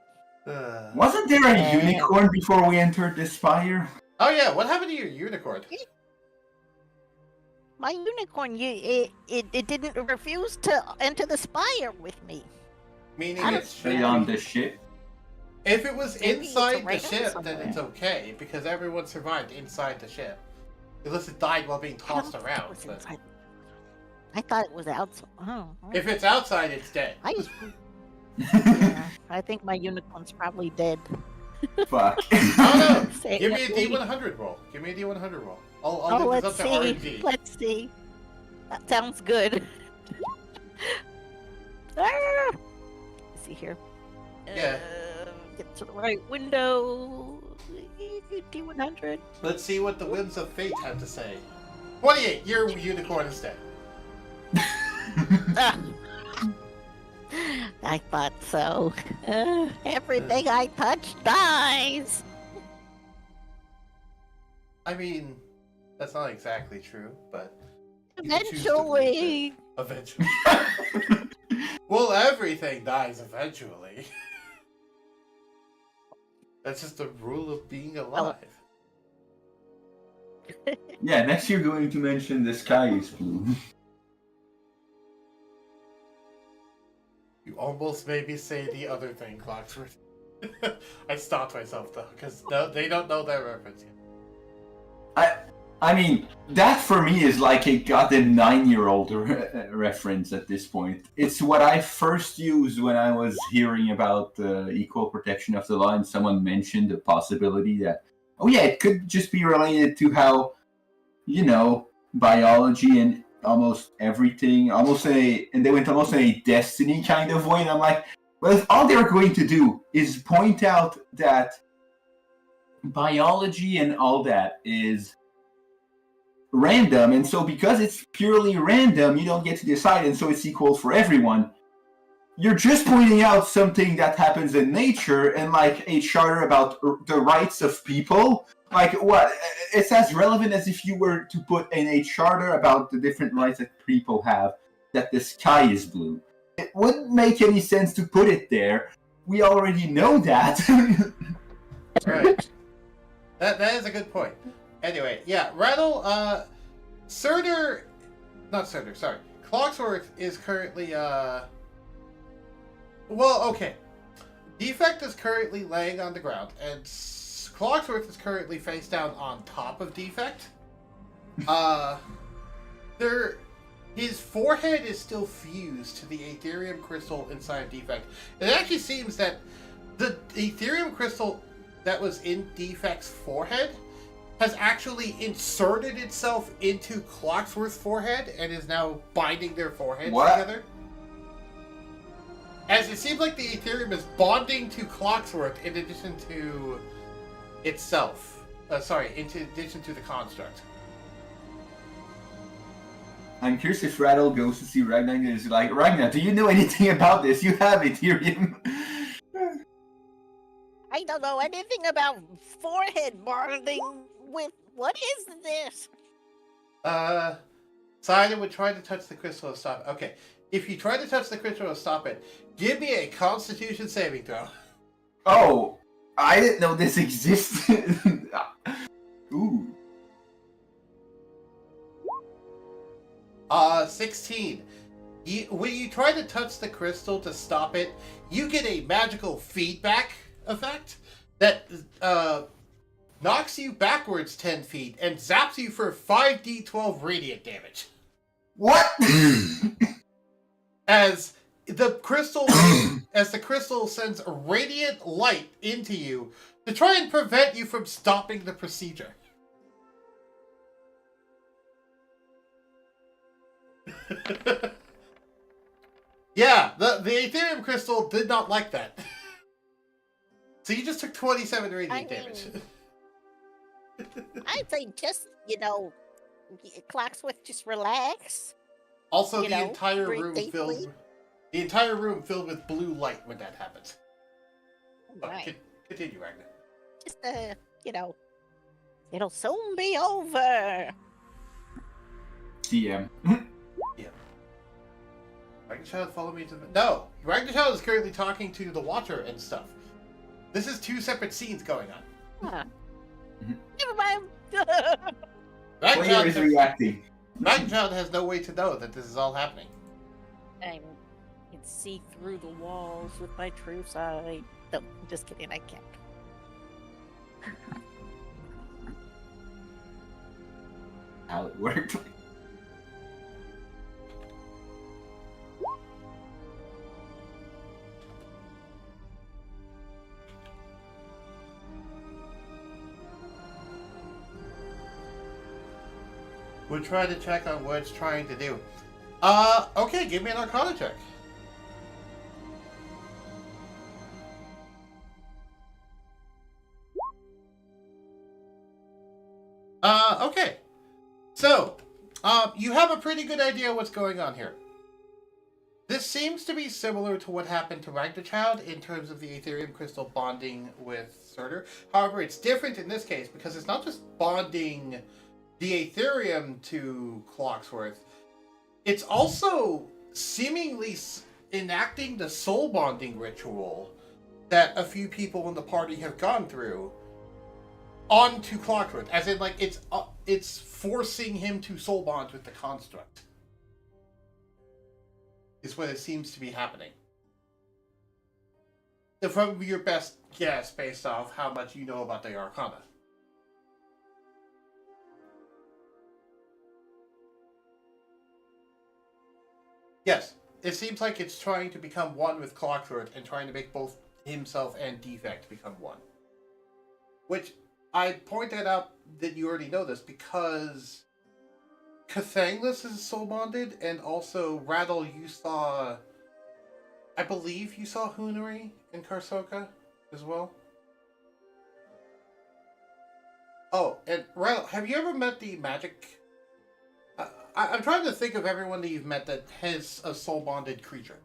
Wasn't there a unicorn before we entered the Spire?
Oh yeah, what happened to your unicorn?
My unicorn, it didn't refuse to enter the Spire with me.
Meaning it's
Stay on the ship.
If it was
Maybe it's
inside the
around
ship,
somewhere.
then it's okay, because everyone survived inside the ship. Unless it died while being
I don't
tossed
think it
around.
was
But
inside. I thought it was outside. Oh,
if it's outside, it's dead.
yeah, I think my unicorn's probably dead.
Fuck.
Oh no!
Say
Give me a
it, please.
D100 roll. Give me a D100 roll. I'll
Oh,
do this
let's
up to
see.
RNG.
Let's see. That sounds good. Ah! Let's see here.
Yeah.
Get to the right window. D100.
Let's see what the Winds of Fate have to say. 28! Your unicorn is dead.
Ah. I thought so. Everything I touch dies.
I mean, that's not exactly true, but... you can choose to believe
Eventually.
it. Eventually. Well, everything dies eventually. That's just the rule of being alive.
Yeah, next you're going to mention the sky is blue.
You almost made me say the other thing, Clocksworth. I stopped myself though, because they don't know that reference yet.
I mean, that for me is like a goddamn 9-year-old reference at this point. It's what I first used when I was hearing about equal protection of the law, and someone mentioned the possibility that, oh yeah, it could just be related to how, biology and almost everything, and they went almost in a Destiny kind of way. And I'm like, well, if all they're going to do is point out that biology and all that is random, and so because it's purely random, you don't get to decide, and so it's equal for everyone. You're just pointing out something that happens in nature and like a charter about the rights of people. Like what? It's as relevant as if you were to put in a charter about the different rights that people have, that the sky is blue. It wouldn't make any sense to put it there. We already know that.
Right. That is a good point. Anyway, yeah, Rattle, Clocksworth is currently, well, okay. Defect is currently laying on the ground, and Clocksworth is currently face down on top of Defect. His forehead is still fused to the Aetherium crystal inside Defect. It actually seems that the Aetherium crystal that was in Defect's forehead has actually inserted itself into Clocksworth's forehead and is now binding their foreheads together. As it seems like the Aetherium is bonding to Clocksworth in addition to itself. In addition to the construct.
I'm curious if Rattle goes to see Ragnar and is like, Ragnar, do you know anything about this? You have Aetherium.
I don't know anything about forehead bonding with... What is this?
Sidon would try to touch the crystal to stop it. Okay, if you try to touch the crystal to stop it, give me a Constitution saving throw.
Oh, I didn't know this existed. Ooh.
16. When you try to touch the crystal to stop it, you get a magical feedback effect that knocks you backwards 10 feet and zaps you for 5d12 radiant damage.
What?
As the crystal sends radiant light into you to try and prevent you from stopping the procedure. Yeah, the Aetherium crystal did not like that. So you just took 27 radiant damage.
I'd say just, Clocksworth, just relax.
Also, the entire room filled with blue light when that happens.
Right.
Continue, Ragnar.
Just, it'll soon be over.
DM.
Yeah. Ragnarchild, follow me to the... No! Ragnarchild is currently talking to the Watcher and stuff. This is two separate scenes going on.
Huh. Never mind.
Player is reacting.
Ragnarchild has no way to know that this is all happening.
I can see through the walls with my true sight. No, just kidding, I can't.
How it worked.
We'll try to check on what it's trying to do. Okay, give me an Arcana check. Okay. So, you have a pretty good idea what's going on here. This seems to be similar to what happened to Ragnarchild in terms of the Aetherium crystal bonding with Surtur. However, it's different in this case because it's not just bonding the Aetherium to Clocksworth. It's also seemingly enacting the soul bonding ritual that a few people in the party have gone through onto Clocksworth. As in, like, it's forcing him to soul bond with the construct. Is what it seems to be happening. From your best guess based off how much you know about the Arcana. Yes, it seems like it's trying to become one with Clocksworth and trying to make both himself and Defect become one. Which, I pointed out that you already know this because Cathanglus is soul bonded, and also Rattle, you saw. I believe you saw Hunari in Karsoka as well. Oh, and Rattle, have you ever met the magic? I'm trying to think of everyone that you've met that has a soul bonded creature.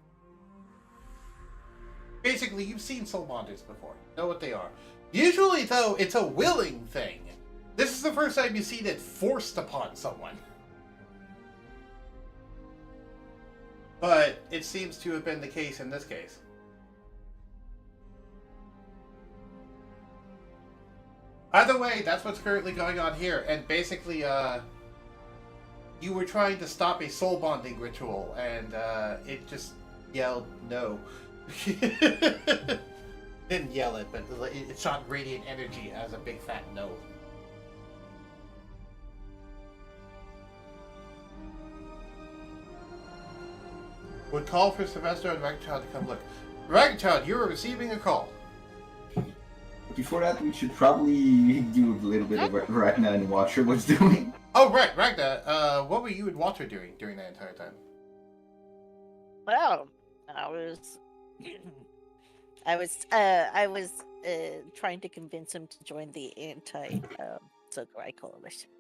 Basically, you've seen soul bonders before. You know what they are. Usually, though, it's a willing thing. This is the first time you see it forced upon someone. But it seems to have been the case in this case. Either way, that's what's currently going on here. And basically, you were trying to stop a soul bonding ritual, and it just yelled no. Didn't yell it, but it shot radiant energy as a big fat no. Would call for Sylvester and Ragchild to come look. Ragchild, you are receiving a call.
Before that, we should probably do a little bit of what Ragna and Watcher was doing.
Oh, right, Ragna. What were you and Walter doing during that entire time?
Well, I was trying to convince him to join the anti-Zokarye coalition.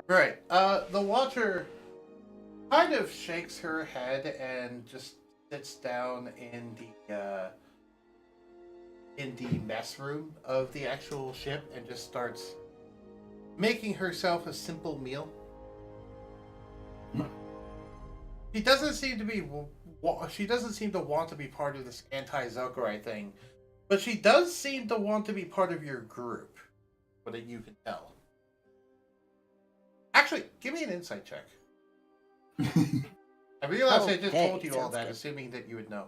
Right. The Watcher kind of shakes her head and just sits down in the mess room of the actual ship and just starts making herself a simple meal. She doesn't seem to want to be part of this anti-Zokarye thing, but she does seem to want to be part of your group, but that you can tell. Actually, give me an insight check. I realize I just told you all that, good. Assuming that you would know.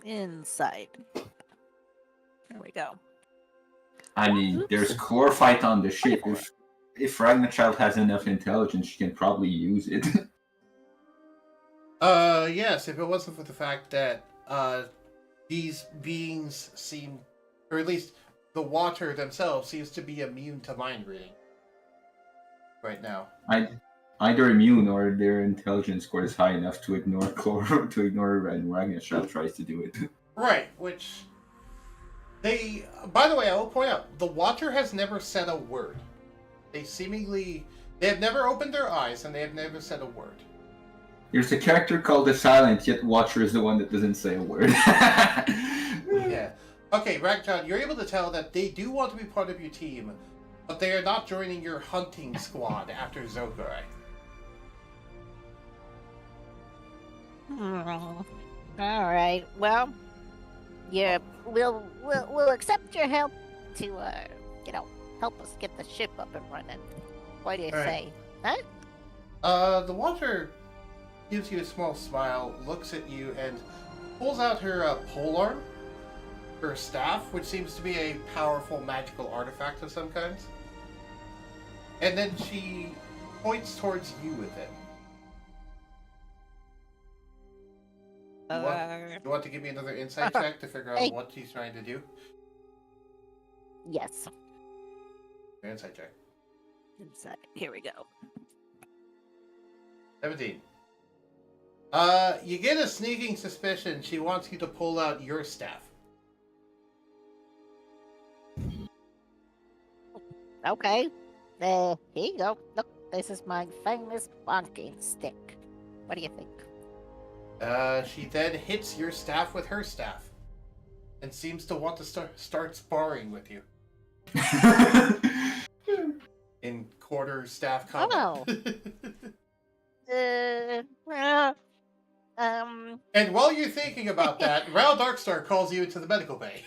Insight. There we go.
I mean, there's chlorophyte on the ship. If Ragnarchild has enough intelligence, she can probably use it.
Yes, if it wasn't for the fact that, these beings seem, or at least the Watcher themselves seems to be immune to mind reading. Right now.
Either immune or their intelligence score is high enough to ignore when Ragnarchild tries to do it.
Right, which... By the way, I will point out, the Watcher has never said a word. They have never opened their eyes, and they have never said a word.
There's a character called the Silent, yet Watcher is the one that doesn't say a word.
Yeah. Okay, Ragchild, you're able to tell that they do want to be part of your team, but they are not joining your hunting squad after Zokarye.
All right. Well, yeah, we'll accept your help to help us get the ship up and running. What do you say? Huh?
The Watcher gives you a small smile, looks at you, and pulls out her polearm, her staff, which seems to be a powerful magical artifact of some kind. And then she points towards you with it. You want to give me another insight check to figure out what she's trying to do?
Yes.
Your insight check.
Insight. Here we go.
17. You get a sneaking suspicion she wants you to pull out your staff.
Okay. Here you go. Look, this is my famous walking stick. What do you think?
She then hits your staff with her staff. And seems to want to start sparring with you. In quarter staff combat.
Oh.
And while you're thinking about that, Ral Darkstar calls you into the medical bay.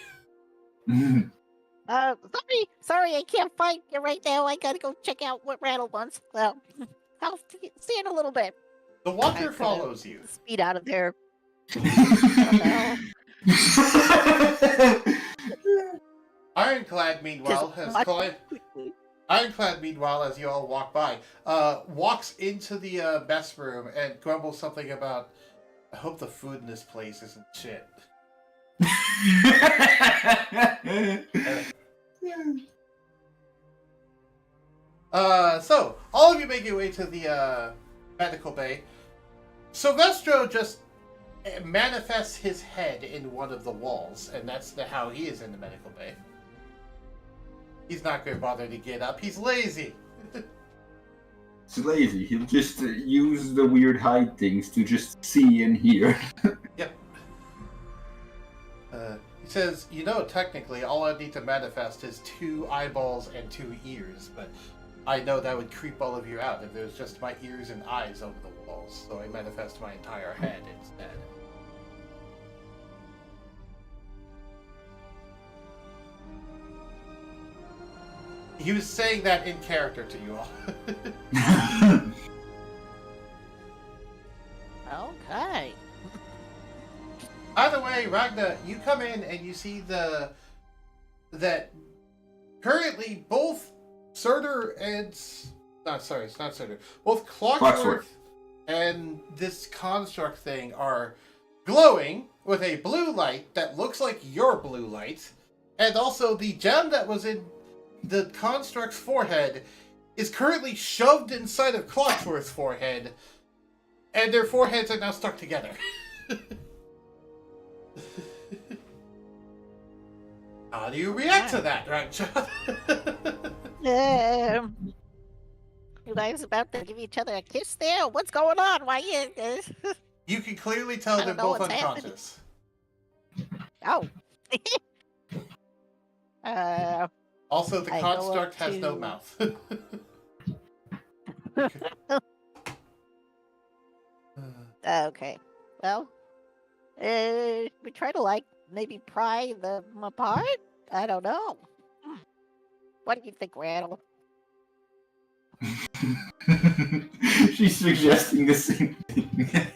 Sorry, I can't find you right now. I gotta go check out what Rattle wants. Well, I'll see you in a little bit.
The Watcher follows you.
Speed out of there.
Ironclad, meanwhile, as you all walk by, walks into the mess room and grumbles something about, I hope the food in this place isn't shit. So, all of you make your way to the medical bay. Silvestro just manifests his head in one of the walls, and that's how he is in the medical bay. He's not going to bother to get up. He's lazy.
He's lazy. He'll just use the weird hide things to just see and hear.
Yep. He says, technically, all I need to manifest is 2 eyeballs and 2 ears, but I know that would creep all of you out if there's just my ears and eyes over the walls, so I manifest my entire head instead. He was saying that in character to you all.
Okay.
Either way, Ragna, you come in and you see that currently both Surtur and it's not Surtur. Both Clockwork and this construct thing are glowing with a blue light that looks like your blue light, and also the gem that was in the construct's forehead is currently shoved inside of Clockwork's forehead, and their foreheads are now stuck together. How do you react to that, Ragna?
You guys about to give each other a kiss there? What's going on? Why you?
You can clearly tell
I
they're
don't know
both
what's
unconscious.
Oh.
Also, the
I go
construct
up
has no
to-
mouth.
Okay. Well, we try to maybe pry them apart. I don't know. What do you think, Rattle?
She's suggesting the same thing.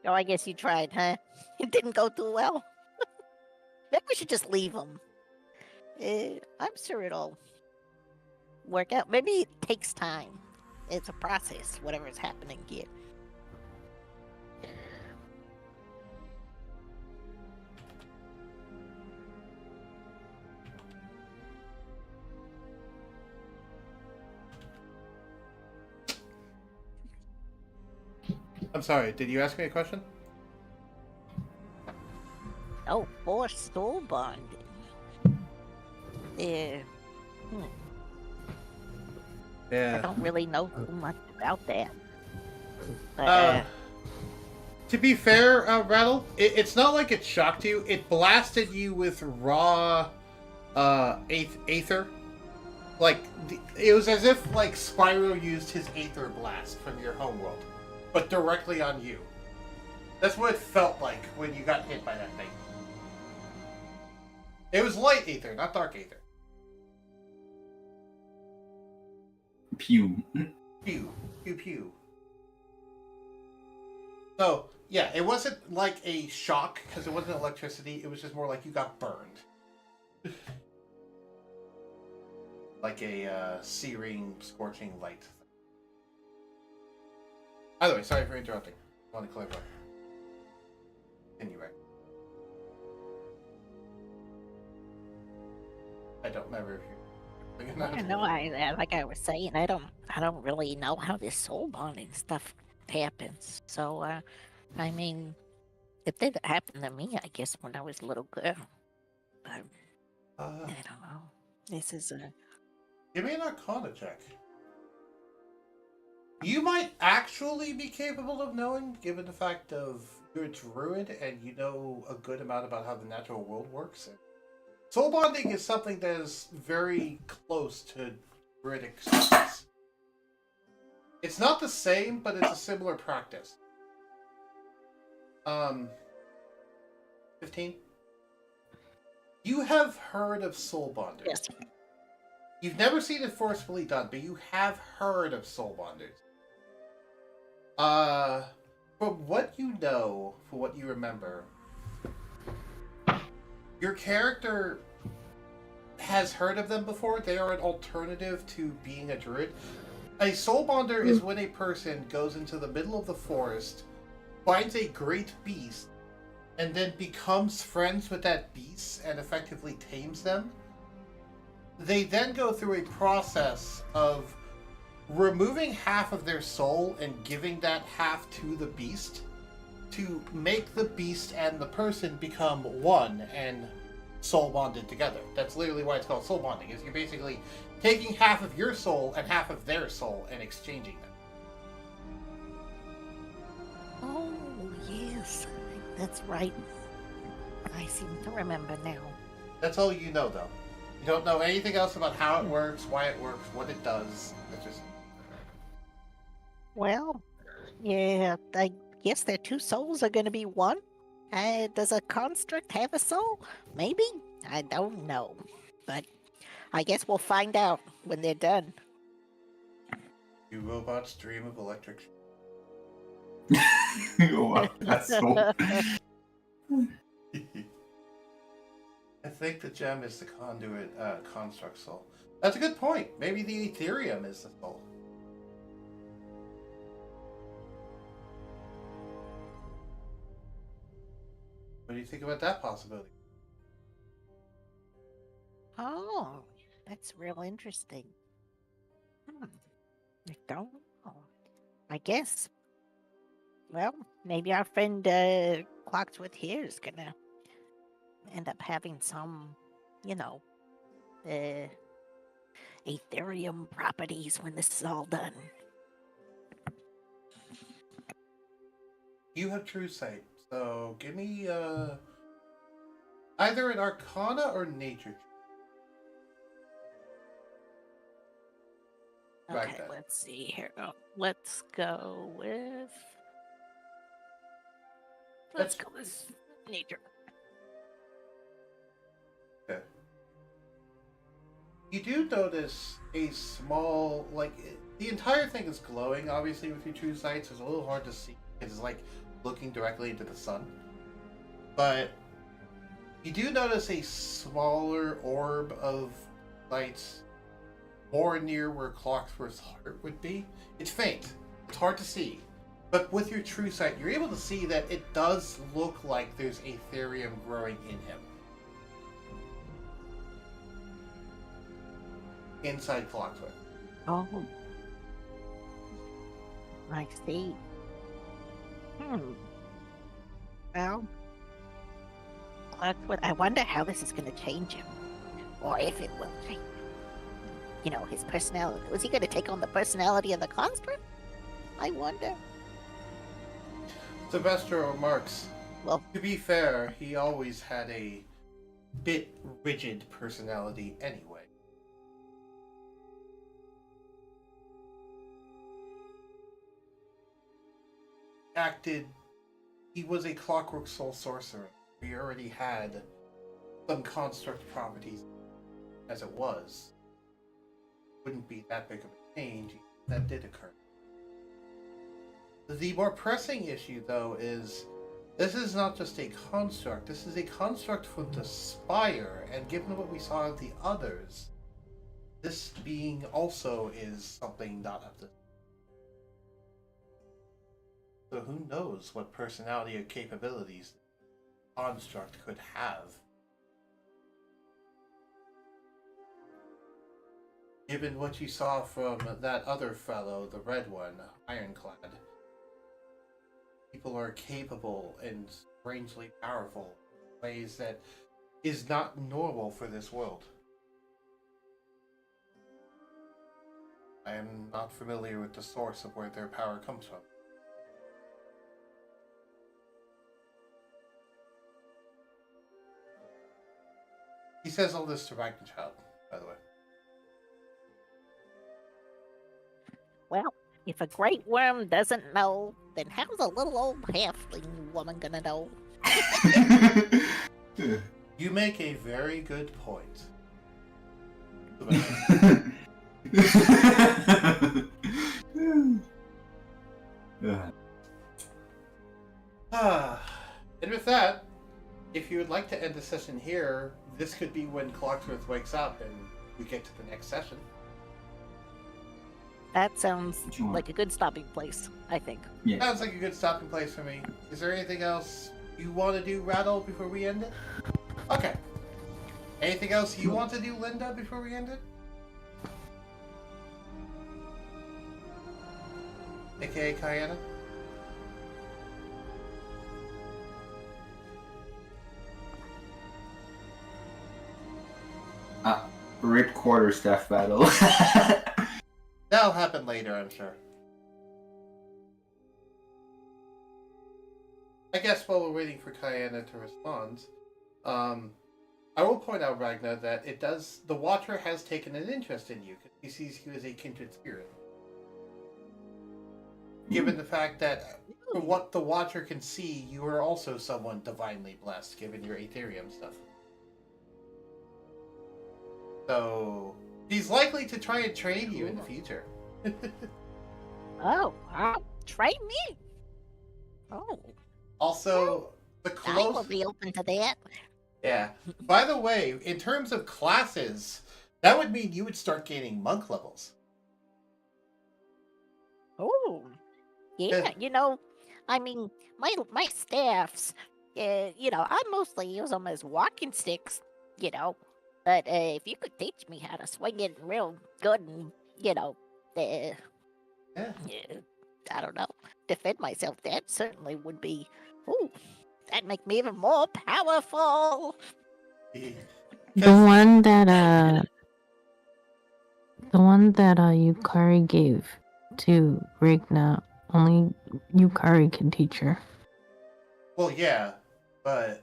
Oh, I guess you tried, huh? It didn't go too well. Maybe we should just leave them. I'm sure it'll work out. Maybe it takes time. It's a process, whatever's happening here.
I'm sorry, did you ask me a question?
Oh, forced soul bonding. I
Yeah.
don't really know too much about that. But,
To be fair, Rattle, it's not like it shocked you. It blasted you with raw aether. It was as if Spyro used his aether blast from your homeworld, but directly on you. That's what it felt like when you got hit by that thing. It was light aether, not dark aether.
Pew.
Pew, pew, pew. So, yeah, it wasn't like a shock, because it wasn't electricity, it was just more like you got burned. Like a searing, scorching light. Either way, sorry for interrupting. I want to clarify. Anyway. I don't remember if you're...
I don't know. Like I was saying, I don't really know how this soul bonding stuff happens. So, I mean, it did happen to me, I guess, when I was a little girl. But I don't know. This is
Give me an Arcana check. You might actually be capable of knowing, given the fact of you're a druid and you know a good amount about how the natural world works. Soul bonding is something that is very close to druidic studies. It's not the same, but it's a similar practice. 15? You have heard of soul bonders.
yes.
You've never seen it forcefully done, but you have heard of soul bonders. From what you know, from what you remember, your character has heard of them before. They are an alternative to being a druid. A soul bonder is when a person goes into the middle of the forest, finds a great beast, and then becomes friends with that beast and effectively tames them, they then go through a process of removing half of their soul and giving that half to the beast to make the beast and the person become one and soul bonded together. That's literally why it's called soul bonding, is you're basically taking half of your soul and half of their soul and exchanging them.
Oh, yes. That's right. I seem to remember now.
That's all you know, though. You don't know anything else about how it works, why it works, what it does. It's just...
Well, yeah, I guess their two souls are going to be one. Does a construct have a soul? Maybe? I don't know. But I guess we'll find out when they're done.
You robots dream of electric...
Wow, that's so...
I think the gem is the conduit construct soul. That's a good point. Maybe the Ethereum is the soul. What do you think about that possibility?
Oh, that's real interesting. I don't know. I guess. Well, maybe our friend Clocksworth here is gonna end up having some, Ethereum properties when this is all done.
You have true sight, so give me either an Arcana or Nature.
Okay,
Right then.
let's see here. Let's go with. Let's go with nature.
Okay. You do notice a small, the entire thing is glowing, obviously, with your true sight, so it's a little hard to see. It's like looking directly into the sun. But you do notice a smaller orb of lights more near where Clocksworth's heart would be. It's faint. It's hard to see. But with your true sight, you're able to see that it does look like there's Ethereum growing in him. Inside Clocksworth.
Oh. I see. Well, Clocksworth, I wonder how this is going to change him. Or if it will change. His personality. Was he going to take on the personality of the construct? I wonder.
Sylvester remarks,
Well,
to be fair, he always had a bit rigid personality anyway. He was a Clockwork Soul Sorcerer. He already had some construct properties as it was. Wouldn't be that big of a change if that did occur. The more pressing issue, though, is this is not just a construct. This is a construct from the spire, and given what we saw of the others, this being also is something not of the... So who knows what personality or capabilities the construct could have. Given what you saw from that other fellow, the red one, Ironclad, people are capable and strangely powerful in ways that is not normal for this world. I am not familiar with the source of where their power comes from. He says all this to Ragnchild, by the way.
Well, if a great worm doesn't know, then how's a little old halfling woman gonna know?
You make a very good point. And with that, if you would like to end the session here, this could be when Clocksworth wakes up and we get to the next session.
That sounds like a good stopping place, I think.
Yeah.
Sounds like a good stopping place for me. Is there anything else you want to do, Rattle, before we end it? Okay. Anything else you want to do, Linda, before we end it? AKA Kayana?
Rip quarterstaff battle.
That'll happen later, I'm sure. I guess while we're waiting for Kayana to respond, I will point out, Ragnar, that the Watcher has taken an interest in you, because he sees you as a kindred spirit. Given the fact that, from what the Watcher can see, you are also someone divinely blessed, given your Aetherium stuff. So, he's likely to try and train you in the future.
Oh, wow. Train me? Oh,
Also, the
I will
close...
be open to that.
Yeah. By the way, in terms of classes, that would mean you would start gaining monk levels.
Oh, yeah. I mean, my staffs, I mostly use them as walking sticks, But if you could teach me how to swing it real good and,
Yeah.
I don't know, defend myself, that certainly would be, that'd make me even more powerful.
The one that Yukari gave to Rigna, only Yukari can teach her.
Well, yeah, but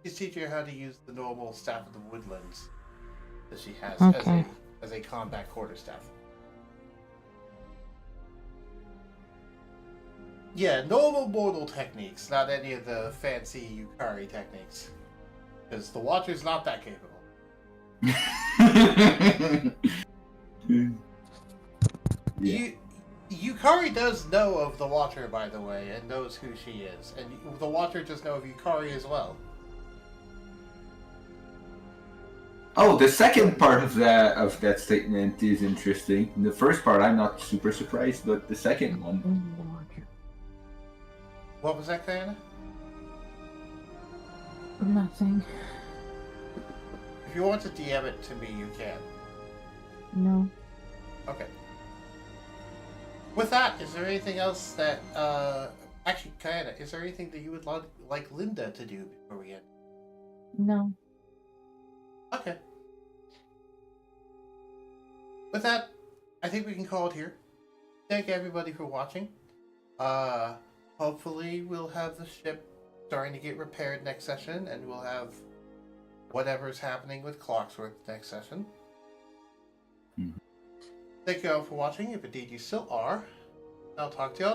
she's teaching her how to use the normal Staff of the Woodlands that she has
Okay.
as a combat quarterstaff. Yeah, normal mortal techniques, not any of the fancy Yukari techniques. Because the Watcher's not that capable.
Yeah.
Yukari does know of the Watcher, by the way, and knows who she is. And the Watcher just know of Yukari as well.
Oh, the second part of that statement is interesting. The first part, I'm not super surprised, but the second one.
What was that, Kayana?
Nothing.
If you want to DM it to me, you can.
No.
Okay. With that, is there anything else that, actually, Kayana, is there anything that you would like Linda to do before we end?
No.
Okay. With that, I think we can call it here. Thank everybody for watching. Hopefully we'll have the ship starting to get repaired next session, and we'll have whatever's happening with Clocksworth next session.
Mm-hmm.
Thank you all for watching, if indeed you still are. I'll talk to you all next